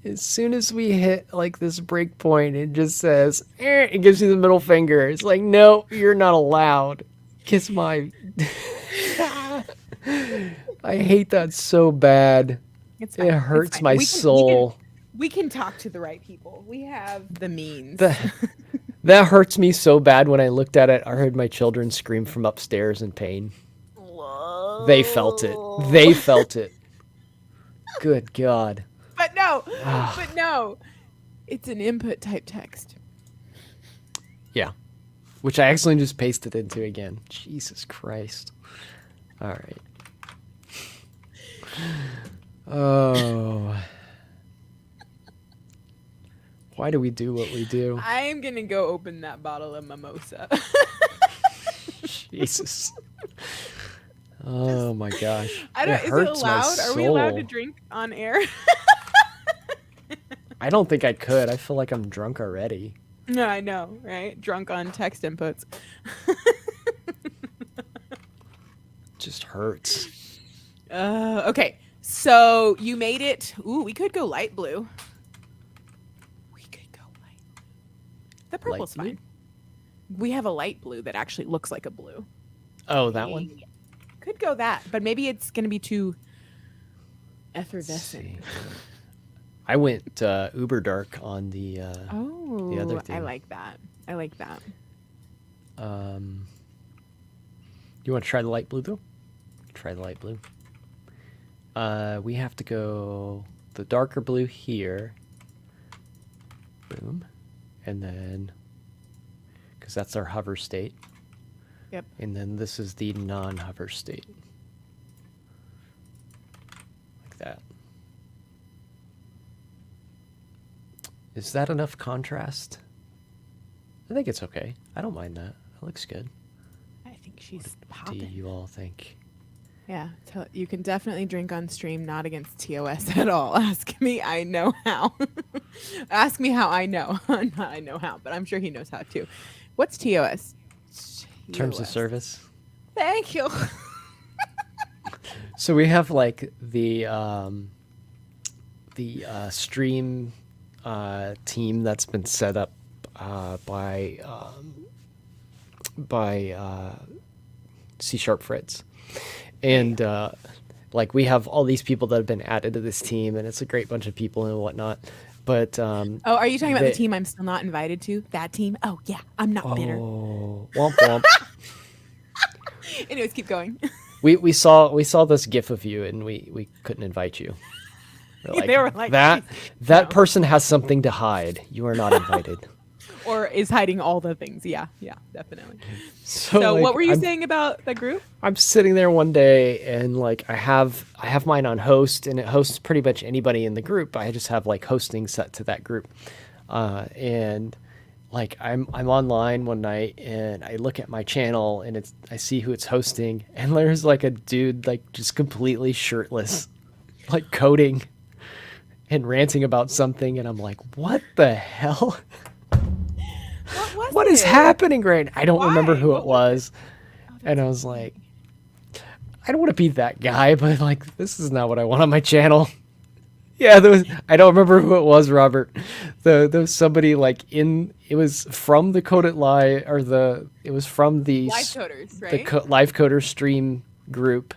S2: As soon as we hit like this break point, it just says, it gives you the middle finger. It's like, no, you're not allowed. Kiss my... I hate that so bad. It hurts my soul.
S1: We can talk to the right people. We have the means.
S2: That hurts me so bad. When I looked at it, I heard my children scream from upstairs in pain. Whoa. They felt it. They felt it. Good God.
S1: But no. It's an input type text.
S2: Yeah. Which I accidentally just pasted into again. Jesus Christ. All right. Oh. Why do we do what we do?
S1: I'm going to go open that bottle of mimosa.
S2: Jesus. Oh my gosh.
S1: Is it allowed? Are we allowed to drink on air?
S2: I don't think I could. I feel like I'm drunk already.
S1: No, I know, right? Drunk on text inputs.
S2: Just hurts.
S1: Okay. So you made it. Ooh, we could go light blue. The purple's fine. We have a light blue that actually looks like a blue.
S2: Oh, that one?
S1: Could go that, but maybe it's going to be too effervescent.
S2: I went uber dark on the other thing.
S1: I like that.
S2: You want to try the light blue, though? Try the light blue. We have to go the darker blue here. Boom. And then, because that's our hover state.
S1: Yep.
S2: And then this is the non-hover state. Like that. Is that enough contrast? I think it's okay. I don't mind that. That looks good.
S1: I think she's popping.
S2: What do you all think?
S1: Yeah, you can definitely drink on stream, not against TOS at all. Ask me, I know how. Ask me how I know. Not I know how, but I'm sure he knows how too. What's TOS?
S2: Terms of service.
S1: Thank you.
S2: So we have like the stream team that's been set up by C# Fritz. And like we have all these people that have been added to this team, and it's a great bunch of people and whatnot. But
S1: Oh, are you talking about the team I'm still not invited to? That team? Oh yeah, I'm not bitter.
S2: Oh, womp womp.
S1: Anyways, keep going.
S2: We saw this GIF of you, and we couldn't invite you.
S1: They were like
S2: that
S1: no.
S2: person has something to hide. You are not invited.
S1: Or is hiding all the things. Yeah, definitely.
S2: So
S1: like, what were you
S2: I'm
S1: saying about the group?
S2: I'm sitting there one day, and like I have mine on host, and it hosts pretty much anybody in the group. I just have like hosting set to that group, and like I'm online one night, and I look at my channel, and I see who it's hosting, and there's like a dude like just completely shirtless, like coding and ranting about something, and I'm like, what the hell? What is happening right now? I don't remember who it was. And I was like, I don't want to be that guy, but like, this is not what I want on my channel. Yeah, I don't remember who it was, Robert. There was somebody like it was from the Code It Live, or it was from the
S1: Live Coders, right?
S2: The Live Coder stream group.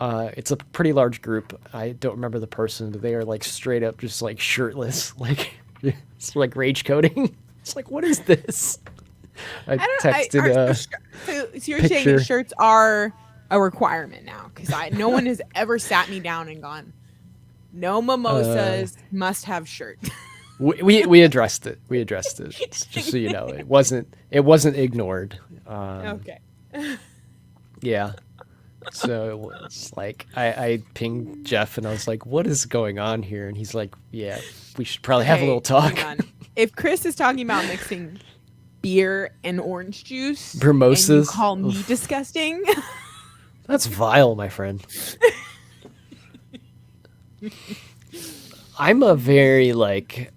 S2: It's a pretty large group. I don't remember the person, but they are like straight up just like shirtless, like it's like rage coding. It's like, what is this? I texted
S1: so you're saying that shirts are a requirement now? Because no one has ever sat me down and gone, no mimosas, must have shirt.
S2: we addressed it. We addressed it. Just so you know, it wasn't ignored.
S1: Okay.
S2: Yeah. So it was like I pinged Jeff, and I was like, what is going on here? And he's like, yeah, we should probably have a little talk.
S1: If Chris is talking about mixing beer and orange juice,
S2: mimosas,
S1: and you call me disgusting,
S2: that's vile, my friend. I'm a very like,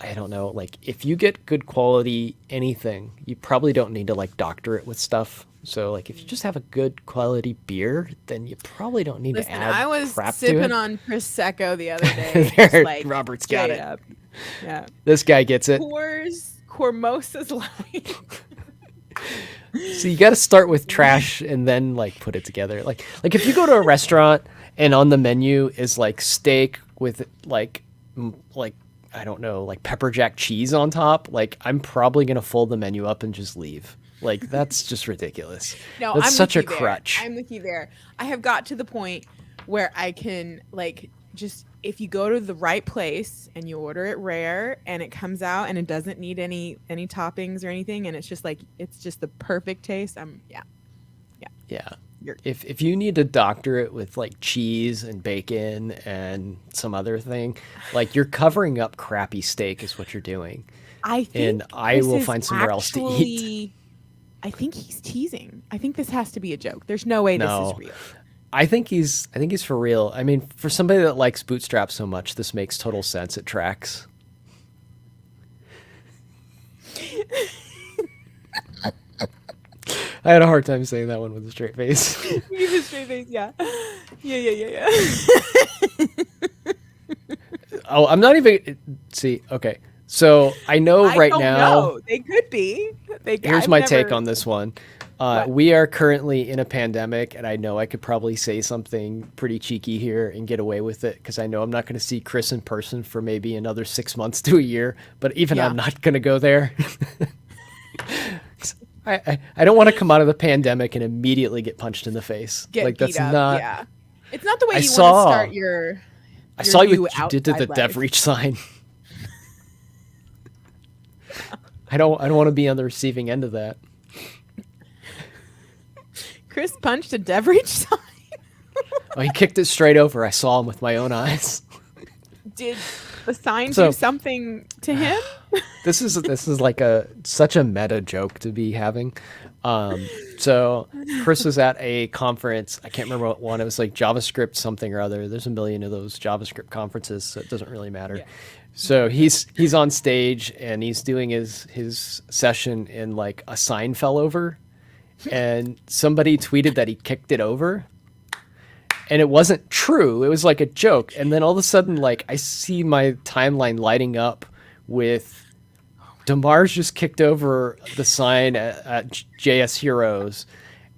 S2: I don't know, like if you get good quality anything, you probably don't need to like doctor it with stuff. So like if you just have a good quality beer, then you probably don't need to add crap to it.
S1: I was sipping on Prosecco the other day.
S2: Like, Robert's got it.
S1: Up. Yeah.
S2: This guy gets it.
S1: Cormosa's Light.
S2: So you got to start with trash and then like put it together. Like if you go to a restaurant and on the menu is like steak with like I don't know, like pepper jack cheese on top, like I'm probably going to fold the menu up and just leave. Like, that's just ridiculous.
S1: No,
S2: that's
S1: I'm
S2: such
S1: with
S2: a
S1: you
S2: crutch.
S1: There. I'm with you there. I have got to the point where I can, like, just, if you go to the right place and you order it rare and it comes out and it doesn't need any toppings or anything, and it's just like, it's just the perfect taste. Yeah.
S2: If you need to doctor it with like cheese and bacon and some other thing, like you're covering up crappy steak is what you're doing.
S1: I
S2: will find somewhere else to eat.
S1: I think he's teasing. I think this has to be a joke. There's no way this is real.
S2: I think he's for real. I mean, for somebody that likes Bootstrap so much, this makes total sense. It tracks. I had a hard time saying that one with a straight face.
S1: You have a straight face, yeah. Yeah.
S2: Oh, I'm not even... See, okay. So I know right now...
S1: They could be.
S2: Here's my take on this one. We are currently in a pandemic, and I know I could probably say something pretty cheeky here and get away with it, because I know I'm not going to see Chris in person for maybe another 6 months to a year, but even I'm not going to go there. I don't want to come out of the pandemic and immediately get punched in the face.
S1: Get
S2: that's
S1: up,
S2: not...
S1: Yeah. It's not the way you want to start your
S2: I saw you did to the DevReach sign. I don't want to be on the receiving end of that.
S1: Chris punched a DevReach sign.
S2: Oh, he kicked it straight over. I saw him with my own eyes.
S1: Did the sign do something to him?
S2: This is like such a meta joke to be having. So Chris was at a conference. I can't remember what one. It was like JavaScript something or other. There's a million of those JavaScript conferences, so it doesn't really matter. Yeah. So he's on stage and he's doing his session, and like a sign fell over, and somebody tweeted that he kicked it over, and it wasn't true. It was like a joke. And then all of a sudden, like I see my timeline lighting up with Damar's just kicked over the sign at JS Heroes,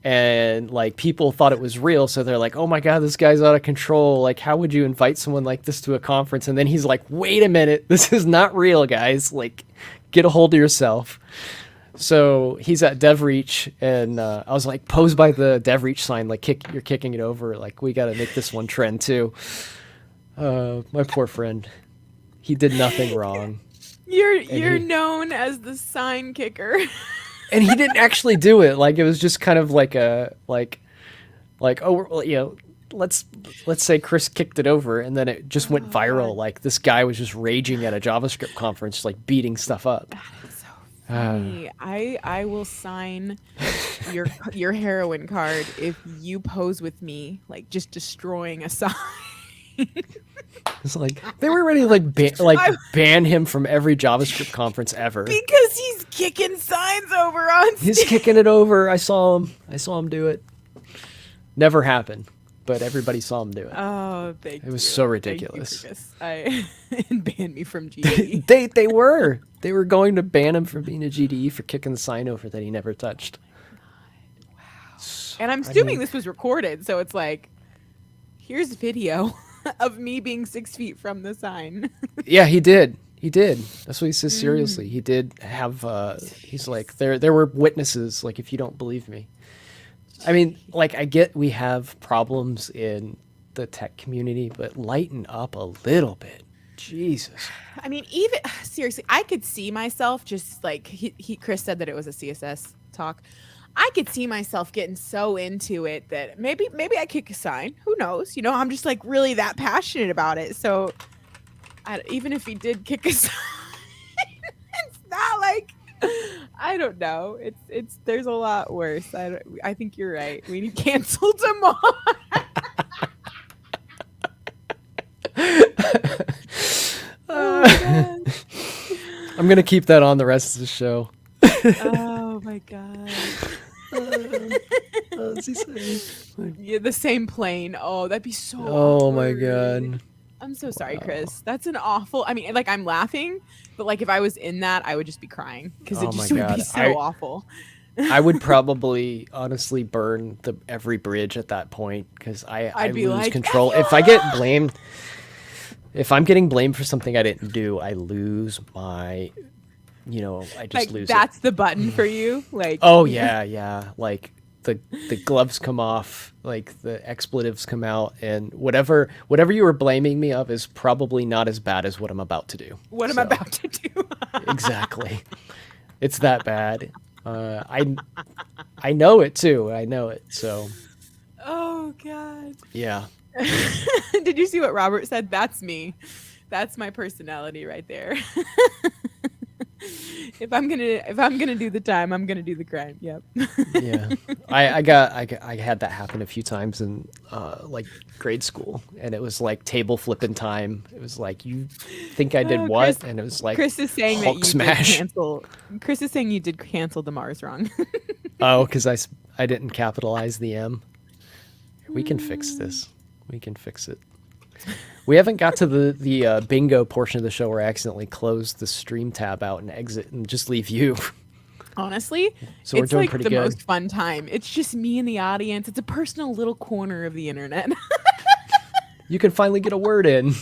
S2: and like people thought it was real, so they're like, oh my god, this guy's out of control, like how would you invite someone like this to a conference? And then he's like, wait a minute, this is not real, guys, like get a hold of yourself. So he's at DevReach, and I was like, pose by the DevReach sign, like you're kicking it over, like we got to make this one trend too. My poor friend, he did nothing wrong.
S1: You're known as the sign kicker.
S2: And he didn't actually do it. Like, it was just kind of like a, like, oh, well, you know, let's say Chris kicked it over, and then it just went viral. God. Like, this guy was just raging at a JavaScript conference, like beating stuff up.
S1: That is so funny. I will sign your heroin card if you pose with me, like just destroying a sign.
S2: It's like they were ready to ban him from every JavaScript conference ever
S1: because he's kicking signs over on stage.
S2: He's kicking it over. I saw him do it. Never happened, but everybody saw him do it.
S1: Oh, thank you.
S2: It was so ridiculous.
S1: And banned me from GDE.
S2: they were going to ban him from being a GDE for kicking the sign over that he never touched.
S1: Wow. And I'm assuming this was recorded, so it's like, here's video of me being 6 feet from the sign.
S2: Yeah, he did. That's what he says. Seriously, he did have. He's like, there were witnesses. Like, if you don't believe me, I mean, like, I get we have problems in the tech community, but lighten up a little bit. Jesus.
S1: I mean, even seriously, I could see myself just like Chris said that it was a CSS talk. I could see myself getting so into it that maybe I kick a sign. Who knows? You know, I'm just like really that passionate about it. So even if he did kick a sign, it's not like, I don't know. It's there's a lot worse. I think you're right. We need to cancel tomorrow. Oh,
S2: I'm gonna keep that on the rest of the show.
S1: Oh my god.
S2: What's he saying?
S1: Yeah, the same plane. Oh, that'd be so
S2: awkward.
S1: My god. I'm so sorry, Chris. That's an awful. I mean, like, I'm laughing, but like if I was in that, I would just be crying because it just would be so awful.
S2: I would probably honestly burn every bridge at that point because I lose control. If I get blamed, if I'm getting blamed for something I didn't do, I lose my. You know, I just lose
S1: that's the button for you, like.
S2: Oh yeah, like the gloves come off, like the expletives come out, and whatever you were blaming me of is probably not as bad as what I'm about to do.
S1: I'm about to do.
S2: Exactly, it's that bad. I know it too. I know it. So.
S1: Oh God.
S2: Yeah.
S1: Did you see what Robert said? That's me. That's my personality right there. If I'm gonna do the time, I'm gonna do the crime. Yep.
S2: Yeah, I had that happen a few times in like grade school, and it was like table flipping time. It was like, you think I did what?
S1: Chris,
S2: and it was like,
S1: Chris is saying
S2: Hulk
S1: that you
S2: smash.
S1: did cancel. Chris is saying you did cancel the Mars wrong.
S2: Oh, because I didn't capitalize the M. We can fix this. We can fix it. We haven't got to the bingo portion of the show where I accidentally close the stream tab out and exit and just leave you.
S1: Honestly,
S2: so we're
S1: it's
S2: doing
S1: like
S2: pretty
S1: the
S2: good.
S1: most fun time. It's just me in the audience. It's a personal little corner of the internet.
S2: You can finally get a word in.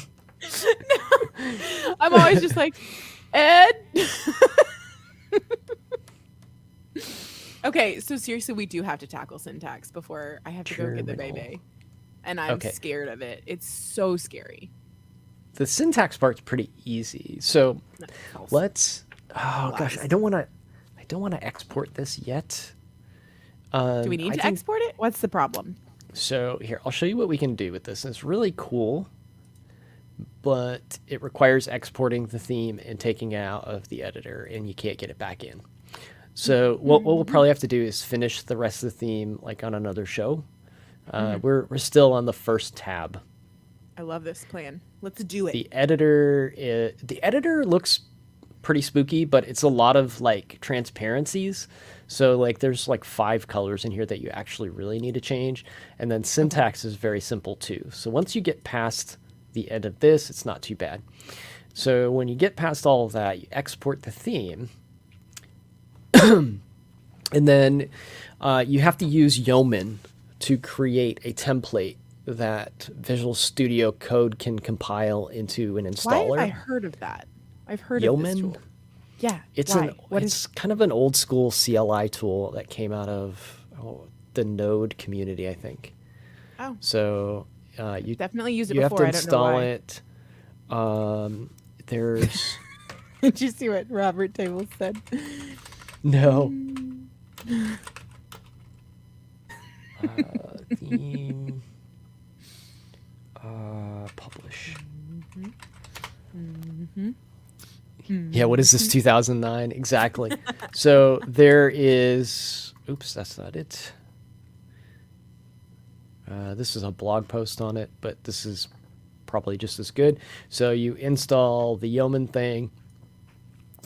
S1: No, I'm always just like, Ed. Okay, so seriously, we do have to tackle syntax before I have to go get the baby. And I'm scared of it. It's so scary.
S2: The syntax part's pretty easy. So let's. Oh gosh, I don't want to export this yet.
S1: Do we need to export it? What's the problem?
S2: So here, I'll show you what we can do with this. It's really cool, but it requires exporting the theme and taking it out of the editor, and you can't get it back in. So what we'll probably have to do is finish the rest of the theme like on another show. We're still on the first tab.
S1: I love this plan. Let's do it.
S2: The editor looks pretty spooky, but it's a lot of like transparencies. So like there's like 5 colors in here that you actually really need to change. And then syntax is very simple too. So once you get past the end of this, it's not too bad. So when you get past all of that, you export the theme. And then You have to use Yeoman to create a template that Visual Studio Code can compile into an installer.
S1: Why have I heard of that? I've heard of this tool. Yeah.
S2: It's kind of an old school CLI tool that came out of the Node community, I think.
S1: Oh.
S2: So you
S1: definitely use it
S2: you
S1: before.
S2: have to install it. There's.
S1: Did you see what Robert Table said?
S2: No. Theme. Publish. Yeah, what is this, 2009? Exactly. So there is... Oops, that's not it. This is a blog post on it, but this is probably just as good. So you install the Yeoman thing.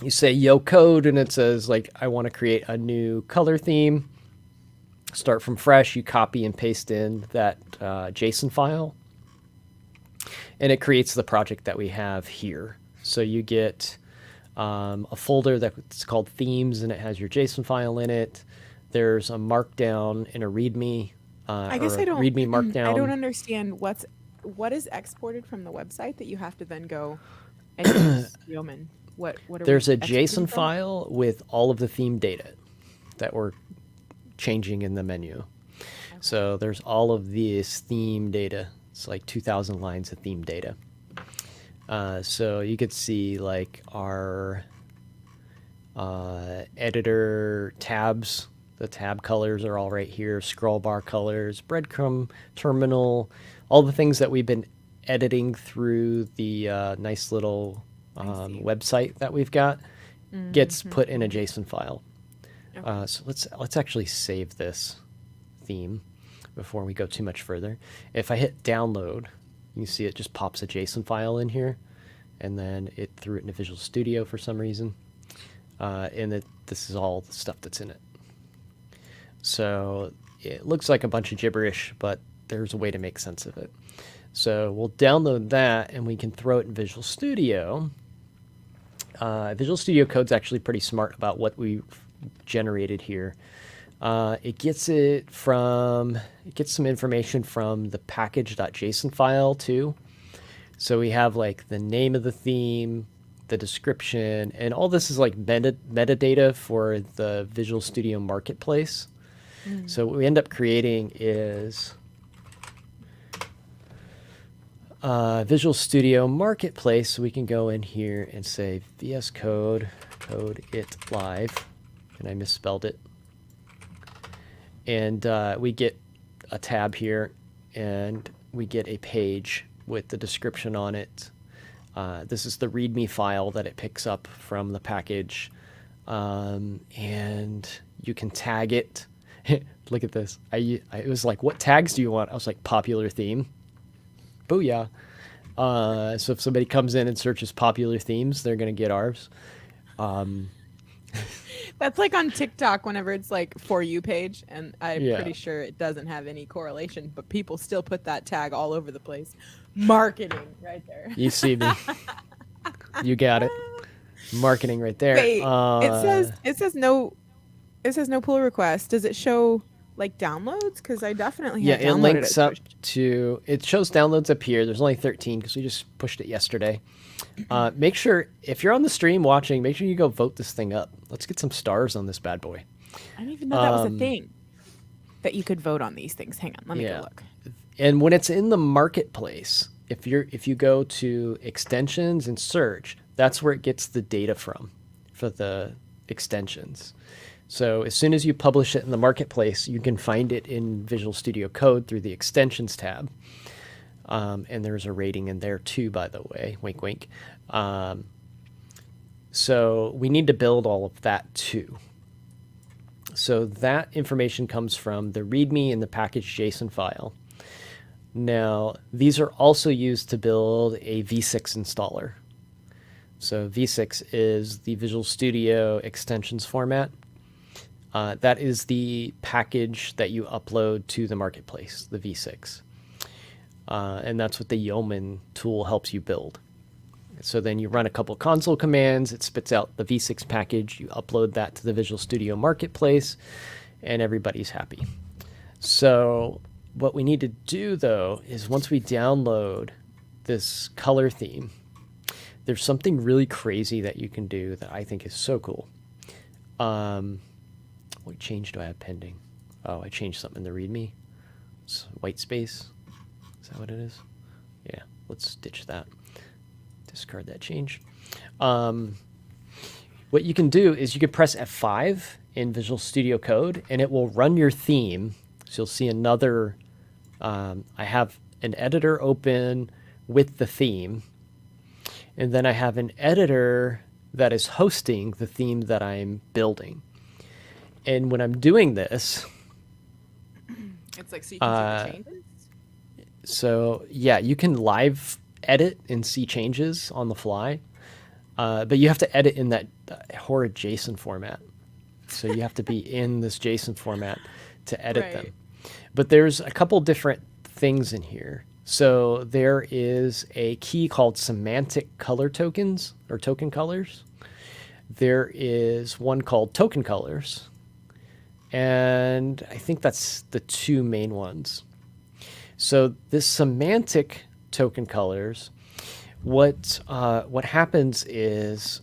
S2: You say yo code, and it says, like, I want to create a new color theme. Start from fresh. You copy and paste in that JSON file. And it creates the project that we have here. So you get a folder that's called themes, and it has your JSON file in it. There's a markdown and a README.
S1: I guess I don't.
S2: README markdown.
S1: I don't understand what is exported from the website that you have to then go and use Yeoman. What are
S2: There's a JSON file with all of the theme data that we're changing in the menu. Okay. So there's all of this theme data. It's like 2,000 lines of theme data. So you could see like our editor tabs. The tab colors are all right here. Scroll bar colors, breadcrumb terminal, all the things that we've been editing through the nice little website that we've got gets put in a JSON file. Okay. So let's actually save this theme before we go too much further. If I hit download, you can see it just pops a JSON file in here, and then it threw it into Visual Studio for some reason. This is all the stuff that's in it. So it looks like a bunch of gibberish, but there's a way to make sense of it. So we'll download that, and we can throw it in Visual Studio. Visual Studio Code's actually pretty smart about what we've generated here. It gets some information from the package.json file too. So we have like the name of the theme, the description, and all this is like metadata for the Visual Studio Marketplace. So what we end up creating is Visual Studio Marketplace. So we can go in here and say VS Code it live, and I misspelled it. And we get a tab here, and we get a page with the description on it. This is the README file that it picks up from the package, and you can tag it. Look at this. It was like, what tags do you want? I was like, popular theme. Booyah. So if somebody comes in and searches popular themes, they're going to get ours.
S1: That's like on TikTok whenever it's like For You page, and I'm pretty sure it doesn't have any correlation, but people still put that tag all over the place. Marketing right there.
S2: You see me. You got it. Marketing right there.
S1: Wait, it says no pull request. Does it show like downloads? Because I definitely have downloaded it.
S2: It links up to, it shows downloads up here. There's only 13 because we just pushed it yesterday. Make sure, if you're on the stream watching, make sure you go vote this thing up. Let's get some stars on this bad boy.
S1: I didn't even know that was a thing, that you could vote on these things. Hang on, let me go look.
S2: And when it's in the marketplace, if you go to extensions and search, that's where it gets the data from for the extensions. So as soon as you publish it in the marketplace, you can find it in Visual Studio Code through the extensions tab. And there's a rating in there too, by the way. Wink, wink. So we need to build all of that too. So that information comes from the README and the package JSON file. Now, these are also used to build a V6 installer. So V6 is the Visual Studio extensions format. That is the package that you upload to the marketplace, the V6. And that's what the Yeoman tool helps you build. So then you run a couple console commands, it spits out the V6 package, you upload that to the Visual Studio Marketplace, and everybody's happy. So what we need to do, though, is once we download this color theme, there's something really crazy that you can do that I think is so cool. What change do I have pending? Oh, I changed something in the README. It's white space. Is that what it is? Yeah, let's ditch that. Discard that change. What you can do is you can press F5 in Visual Studio Code, and it will run your theme. So you'll see another, I have an editor open with the theme, and then I have an editor that is hosting the theme that I'm building. And when I'm doing this,
S1: it's like so you can see the changes?
S2: So yeah, you can live edit and see changes on the fly, but you have to edit in that horrid JSON format. So you have to be in this JSON format to edit them. But there's a couple different things in here. So there is a key called semantic color tokens or token colors. There is one called token colors. And I think that's the two main ones. So this semantic token colors, what happens is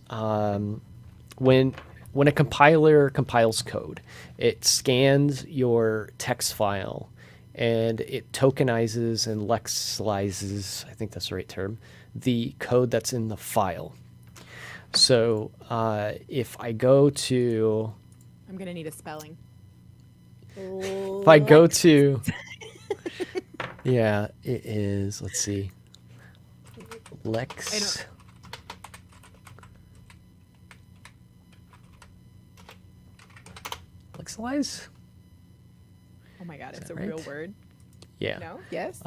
S2: when a compiler compiles code, it scans your text file and it tokenizes and lexicalizes, I think that's the right term, the code that's in the file. So if I go to...
S1: I'm going to need a spelling.
S2: If I go to... Yeah, it is, let's see. Lexicalize?
S1: Oh my god, it's a real word.
S2: Yeah.
S1: No? Yes?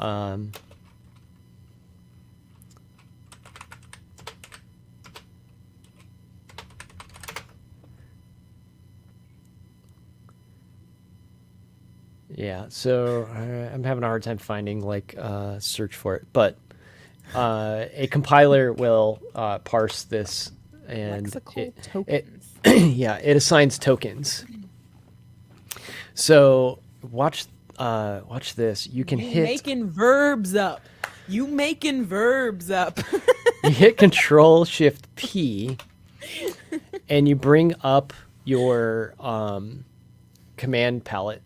S2: Yeah, so I'm having a hard time finding search for it, but a compiler will parse this and
S1: tokens.
S2: Yeah, it assigns tokens. So watch this. You can hit
S1: making verbs up. You making verbs up.
S2: You hit Control-Shift-P, and you bring up your command palette.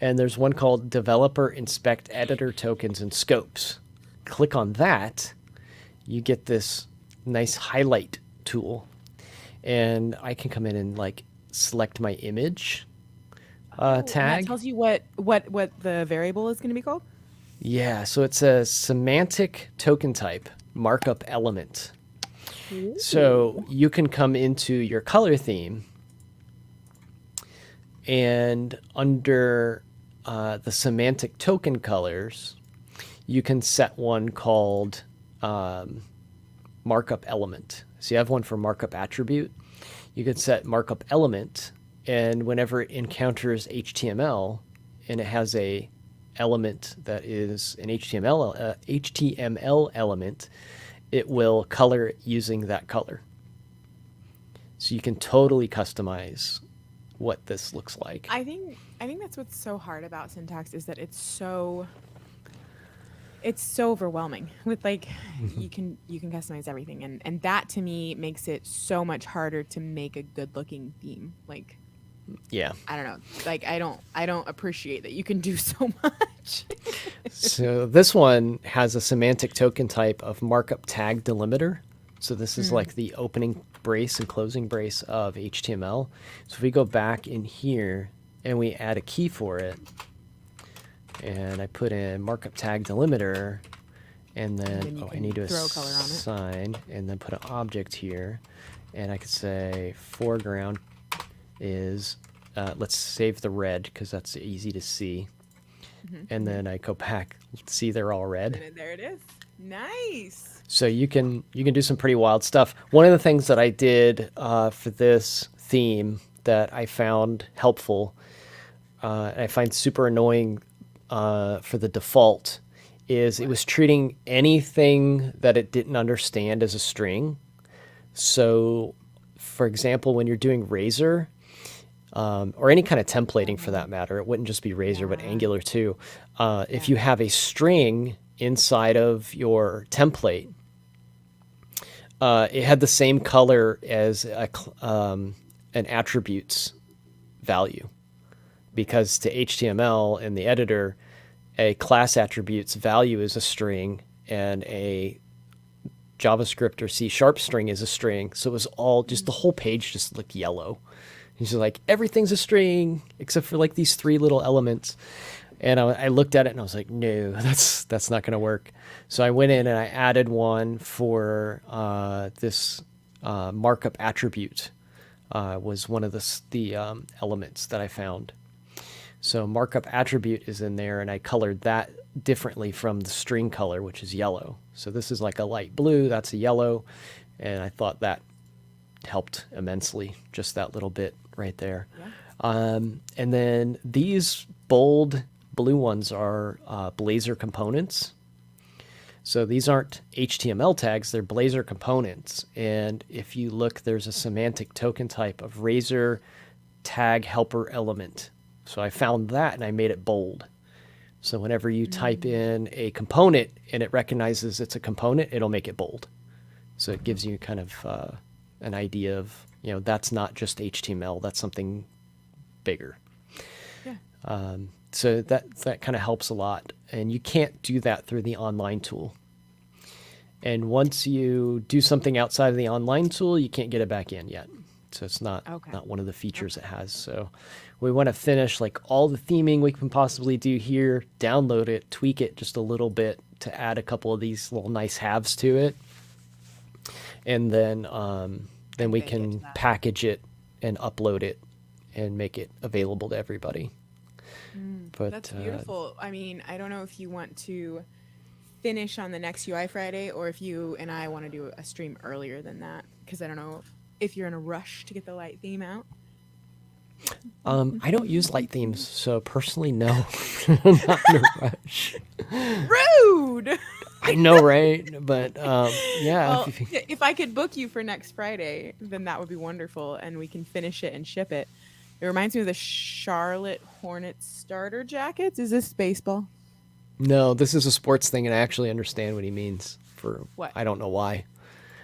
S2: And there's one called Developer Inspect Editor Tokens and Scopes. Click on that, you get this nice highlight tool. And I can come in and select my image tag.
S1: That tells you what the variable is going to be called?
S2: Yeah, so it's a semantic token type markup element.
S1: Ooh.
S2: So you can come into your color theme, and under the semantic token colors, you can set one called markup element. So you have one for markup attribute. You can set markup element, and whenever it encounters HTML and it has a element that is an HTML element, it will color it using that color. So you can totally customize what this looks like.
S1: I think that's what's so hard about syntax is that it's so overwhelming with you can customize everything, and that to me makes it so much harder to make a good looking theme.
S2: Yeah,
S1: I don't know, I don't appreciate that you can do so much.
S2: So this one has a semantic token type of Markup Tag Delimiter. So this is like the opening brace and closing brace of HTML. So if we go back in here and we add a key for it, and I put in Markup Tag Delimiter, and then I need to assign and then put an object here, and I could say foreground is, let's save the red because that's easy to see. And then I go back, see they're all red.
S1: And there it is. Nice.
S2: So you can do some pretty wild stuff. One of the things that I did for this theme that I found helpful, I find super annoying for the default, is it was treating anything that it didn't understand as a string. So, for example, when you're doing razor, or any kind of templating for that matter. It wouldn't just be Razor, but Angular too. If you have a string inside of your template, it had the same color as an attributes value, because to HTML in the editor, a class attributes value is a string and a JavaScript or C# string is a string. So it was all just, the whole page just looked yellow. He's just like, everything's a string except for like these 3 little elements. And I looked at it and I was like, no, that's not going to work. So I went in and I added one for this markup attribute. Was one of the elements that I found. So markup attribute is in there, and I colored that differently from the string color, which is yellow. So this is like a light blue, that's a yellow, and I thought that helped immensely, just that little bit right there. Yeah. And then these bold blue ones are Blazor components. So these aren't HTML tags, they're Blazor components. And if you look, there's a semantic token type of Razor tag helper element. So I found that and I made it bold. So whenever you type in a component and it recognizes it's a component, it'll make it bold. So it gives you kind of an idea of, that's not just HTML, that's something bigger. Yeah. So that kind of helps a lot. And you can't do that through the online tool. And once you do something outside of the online tool, you can't get it back in yet. So it's not one of the features it has. So we want to finish like all the theming we can possibly do here, download it, tweak it just a little bit to add a couple of these little nice halves to it. And then we can package it and upload it and make it available to everybody. But
S1: that's beautiful. I mean, I don't know if you want to finish on the next UI Friday or if you and I want to do a stream earlier than that, because I don't know if you're in a rush to get the light theme out.
S2: I don't use light themes, so personally, no. I'm not in a rush.
S1: Rude!
S2: I know, right? But yeah.
S1: Well, if I could book you for next Friday, then that would be wonderful, and we can finish it and ship it. It reminds me of the Charlotte Hornets starter jackets. Is this baseball?
S2: No, this is a sports thing, and I actually understand what he means. For
S1: what?
S2: I don't know why.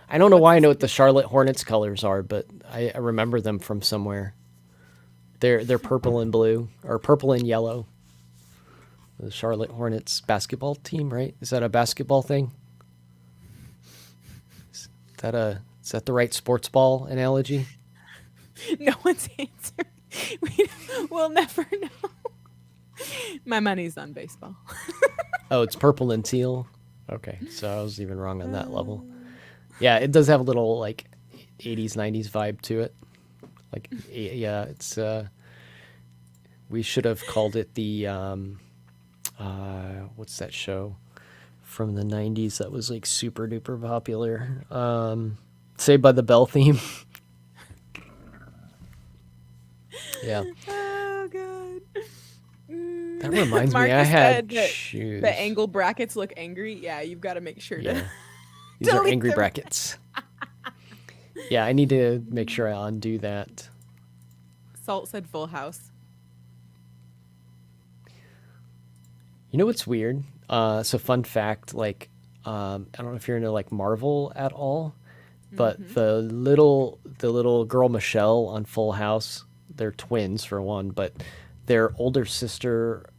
S2: I don't know why I know what the Charlotte Hornets colors are, but I remember them from somewhere. They're purple and blue, or purple and yellow. The Charlotte Hornets basketball team, right? Is that a basketball thing? Is that the right sports ball analogy?
S1: No one's answered. We'll never know. My money's on baseball.
S2: Oh, it's purple and teal? Okay, so I was even wrong on that level. Yeah, it does have a little, like, 80s, 90s vibe to it. Like, yeah, it's, we should have called it the, what's that show from the 90s that was, like, super duper popular? Saved by the Bell theme. Yeah.
S1: Oh, God.
S2: That reminds me, I had shoes.
S1: The angle brackets look angry. Yeah, you've got to make sure to.
S2: These are angry brackets. Yeah, I need to make sure I undo that.
S1: Salt said Full House.
S2: You know what's weird? So fun fact, like, I don't know if you're into like Marvel at all, but the little girl Michelle on Full House, they're twins for one, but their older sister,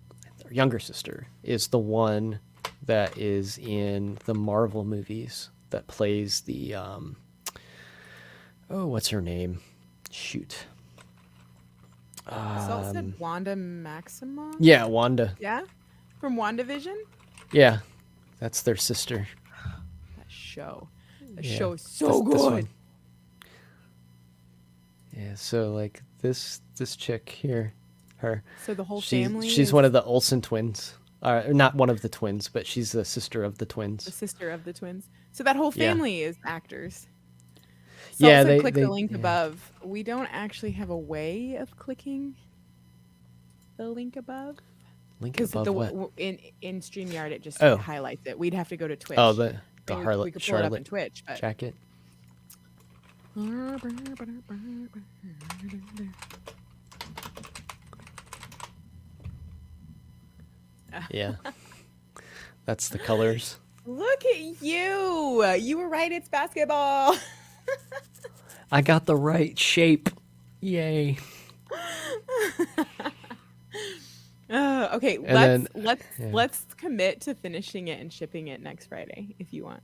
S2: their younger sister, is the one that is in the Marvel movies that plays the what's her name? Shoot.
S1: Salt said Wanda Maximoff?
S2: Yeah, Wanda.
S1: Yeah? From WandaVision?
S2: Yeah. That's their sister.
S1: That show. The show is so good.
S2: Yeah, so like this chick here, her.
S1: So the whole family
S2: she's one of the Olsen twins. Not one of the twins, but she's the sister of the twins.
S1: The sister of the twins. So that whole family is actors.
S2: Yeah,
S1: they click the link above. We don't actually have a way of clicking the link above.
S2: Link above what?
S1: In StreamYard, it just highlights it. We'd have to go to Twitch.
S2: Oh, the
S1: we could pull it up in Twitch, but...
S2: Yeah. That's the colors.
S1: Look at you. You were right. It's basketball.
S2: I got the right shape. Yay.
S1: Okay,
S2: And
S1: let's commit to finishing it and shipping it next Friday if you want.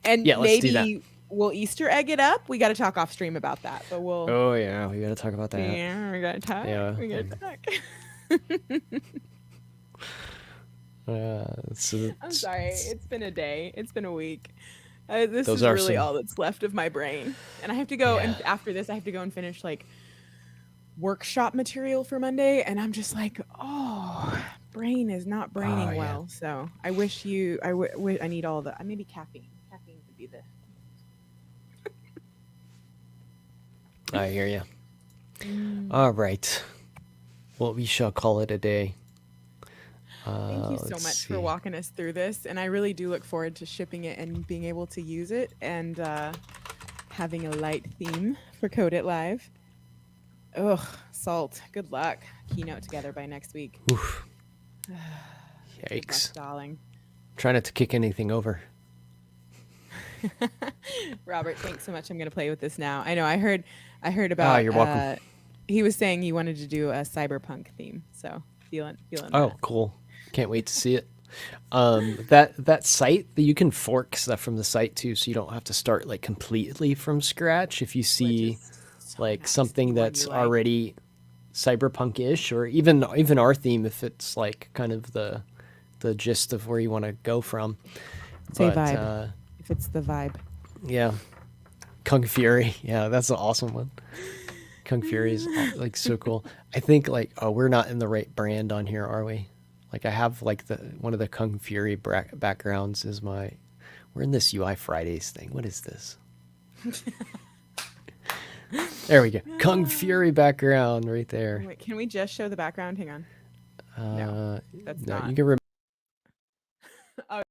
S1: And
S2: yeah, let's do that.
S1: maybe we'll Easter egg it up. We got to talk off stream about that, but we'll.
S2: Oh yeah, we got to talk about that.
S1: Yeah, we got to talk.
S2: Yeah.
S1: We got to talk. I'm sorry. It's been a day. It's been a week. This is really all that's left of my brain, and I have to go. Yeah. And after this, I have to go and finish like workshop material for Monday, and I'm just like, oh, brain is not braining well. So I wish you. I need all the. Maybe caffeine. Caffeine would be the.
S2: I hear you. All right. Well, we shall call it a day.
S1: Thank you so much for walking us through this, and I really do look forward to shipping it and being able to use it and having a light theme for Code It Live. Ugh, Salt. Good luck. Keynote together by next week.
S2: Oof. Yikes,
S1: luck, darling.
S2: Try not to kick anything over.
S1: Robert, thanks so much. I'm gonna play with this now. I know. I heard about.
S2: You're welcome.
S1: He was saying he wanted to do a cyberpunk theme, so feeling.
S2: Oh,
S1: that.
S2: Cool. Can't wait to see it. That site, you can fork stuff from the site too, so you don't have to start like completely from scratch. If you see like something that's already cyberpunk-ish, or even our theme, if it's like kind of the gist of where you want to go from.
S1: Say vibe. If it's the vibe.
S2: Yeah. Kung Fury. Yeah, that's an awesome one. Kung Fury is like so cool. I think like, we're not in the right brand on here, are we? Like I have like one of the Kung Fury backgrounds is we're in this UI Fridays thing. What is this? There we go. Kung Fury background right there.
S1: Wait, can we just show the background? Hang on. No, that's not.
S2: You can
S1: Oh.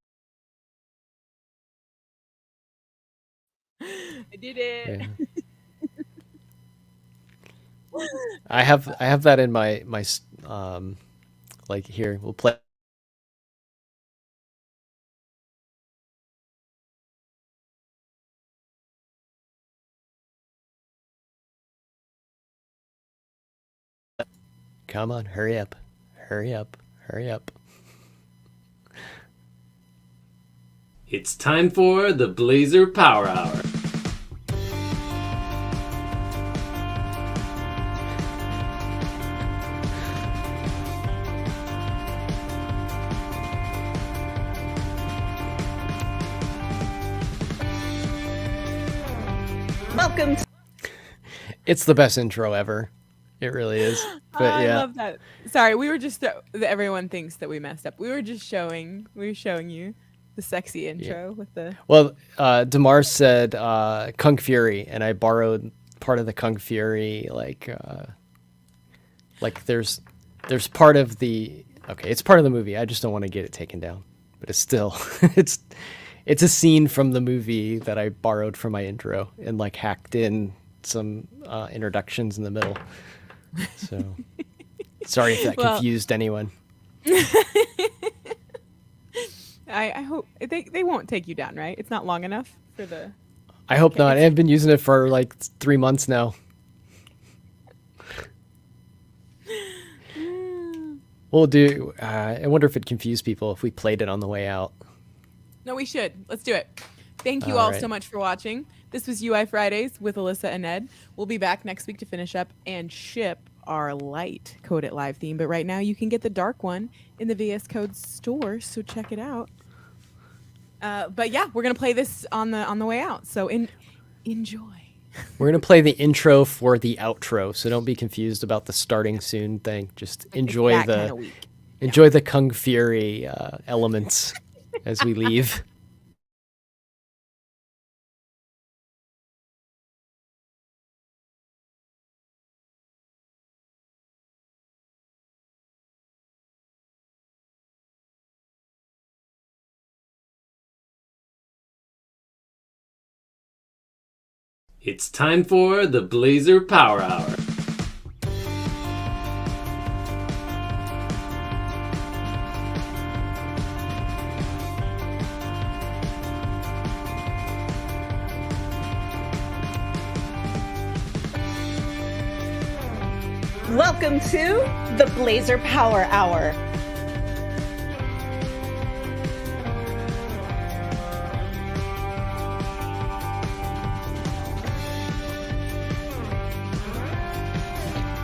S1: I did it.
S2: Yeah. I have that in my like here. We'll play. Come on, hurry up. Hurry up. Hurry up.
S3: It's time for the Blazer Power Hour.
S1: Welcome.
S2: It's the best intro ever. It really is. But yeah.
S1: I love that. Sorry, we were just everyone thinks that we messed up. We were showing you the sexy intro with the.
S2: Well, Demar said Kung Fury, and I borrowed part of the Kung Fury. Like there's part of the it's part of the movie. I just don't want to get it taken down, but it's still it's a scene from the movie that I borrowed for my intro and like hacked in some introductions in the middle. So sorry if that confused anyone.
S1: I hope they won't take you down, right? It's not long enough for the.
S2: I hope not. I've been using it for like 3 months now. We'll do. I wonder if it confused people if we played it on the way out.
S1: No, we should. Let's do it. Thank you all so much for watching. This was UI Fridays with Alyssa and Ed. We'll be back next week to finish up and ship our light Code It Live theme. But right now you can get the dark one in the VS Code store, so check it out. But yeah, we're gonna play this on the way out. So enjoy.
S2: We're gonna play the intro for the outro, so don't be confused about the starting soon thing. Just enjoy the Kung Fury elements as we leave.
S3: It's time for the Blazer Power Hour.
S4: Welcome to the Blazer Power Hour.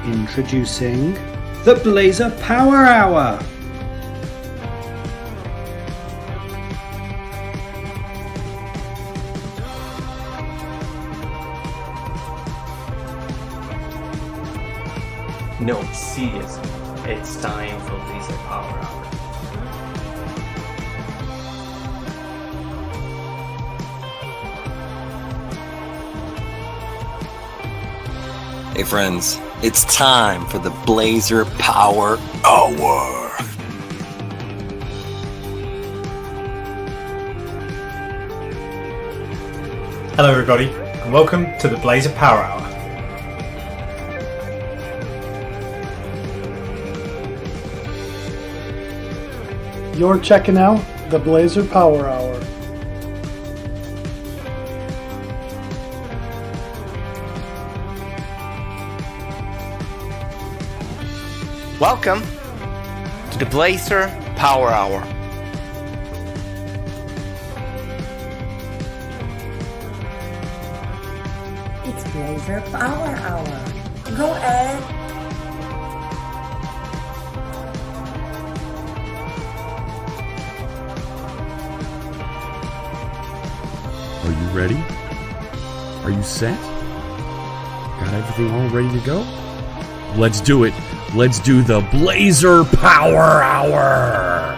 S5: Introducing the Blazer Power Hour.
S6: No, seriously, it's time for Blazer Power Hour.
S7: Hey friends, it's time for the Blazer Power Hour.
S8: Hello everybody, and welcome to the Blazer Power Hour.
S9: You're checking out the Blazer Power Hour.
S10: Welcome to the Blazer Power Hour.
S11: It's Blazer Power Hour. Go Ed!
S12: Are you ready? Are you set? Got everything all ready to go? Let's do it. Let's do the Blazer Power Hour.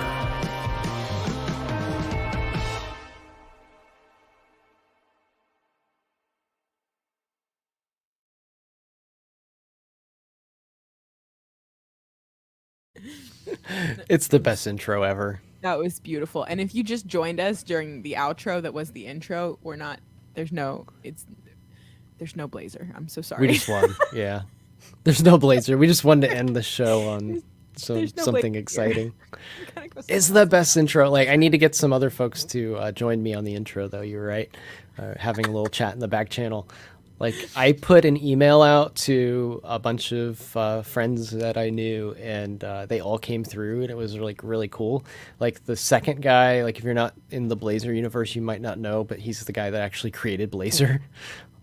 S2: It's the best intro ever.
S1: That was beautiful. And if you just joined us during the outro that was the intro, there's no Blazer. I'm so sorry.
S2: We just won. Yeah. There's no Blazer. We just wanted to end the show on something exciting. It's the best intro. Like, I need to get some other folks to join me on the intro, though. You're right. Having a little chat in the back channel. Like, I put an email out to a bunch of friends that I knew, and they all came through, and it was like really cool. Like, the second guy, like, if you're not in the Blazer universe, you might not know, but he's the guy that actually created Blazer.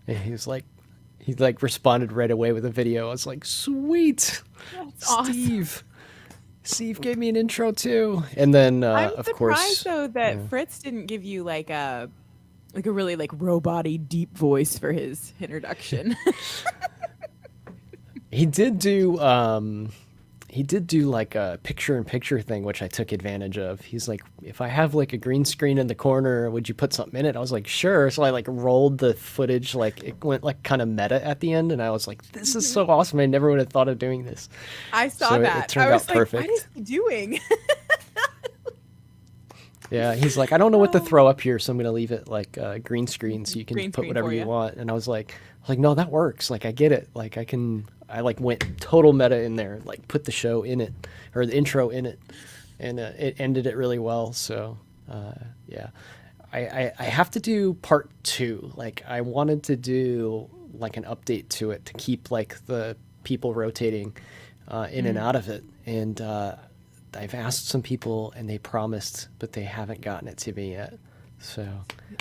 S2: And he responded right away with a video. I was like, sweet.
S1: That's awesome.
S2: Steve gave me an intro too. And then
S1: I'm
S2: of course,
S1: surprised though that Fritz didn't give you like a really like robot-y deep voice for his introduction.
S2: He did do like a picture-in-picture thing, which I took advantage of. He's like, if I have like a green screen in the corner, would you put something in it? I was like, sure. So I like rolled the footage, like it went like kind of meta at the end, and I was like, this is so awesome. I never would have thought of doing this.
S1: I saw that.
S2: It turned out perfect.
S1: What is he doing?
S2: Yeah, he's like, I don't know what to throw up here, so I'm gonna leave it like green screen, so you can
S1: Green
S2: put
S1: screen
S2: whatever
S1: for
S2: you
S1: ya.
S2: want. And I was like, no, that works. Like, I get it. Like, I like went total meta in there, like put the show in it, or the intro in it, and it ended it really well. So yeah, I have to do part 2. Like, I wanted to do like an update to it to keep like the people rotating in and out of it. And I've asked some people and they promised, but they haven't gotten it to me yet. So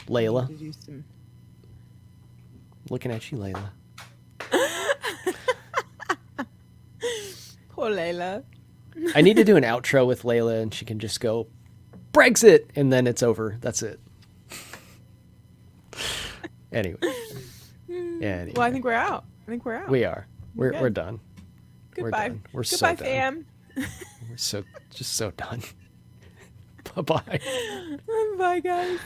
S2: Layla, looking at you, Layla.
S1: Poor Layla.
S2: I need to do an outro with Layla, and she can just go Brexit, and then it's over. That's it. Anyway. Yeah.
S1: Well, I think we're out.
S2: We are. We're done.
S1: Goodbye.
S2: We're done. We're
S1: Goodbye,
S2: so done.
S1: fam.
S2: We're so done. Bye-bye.
S1: Bye, guys.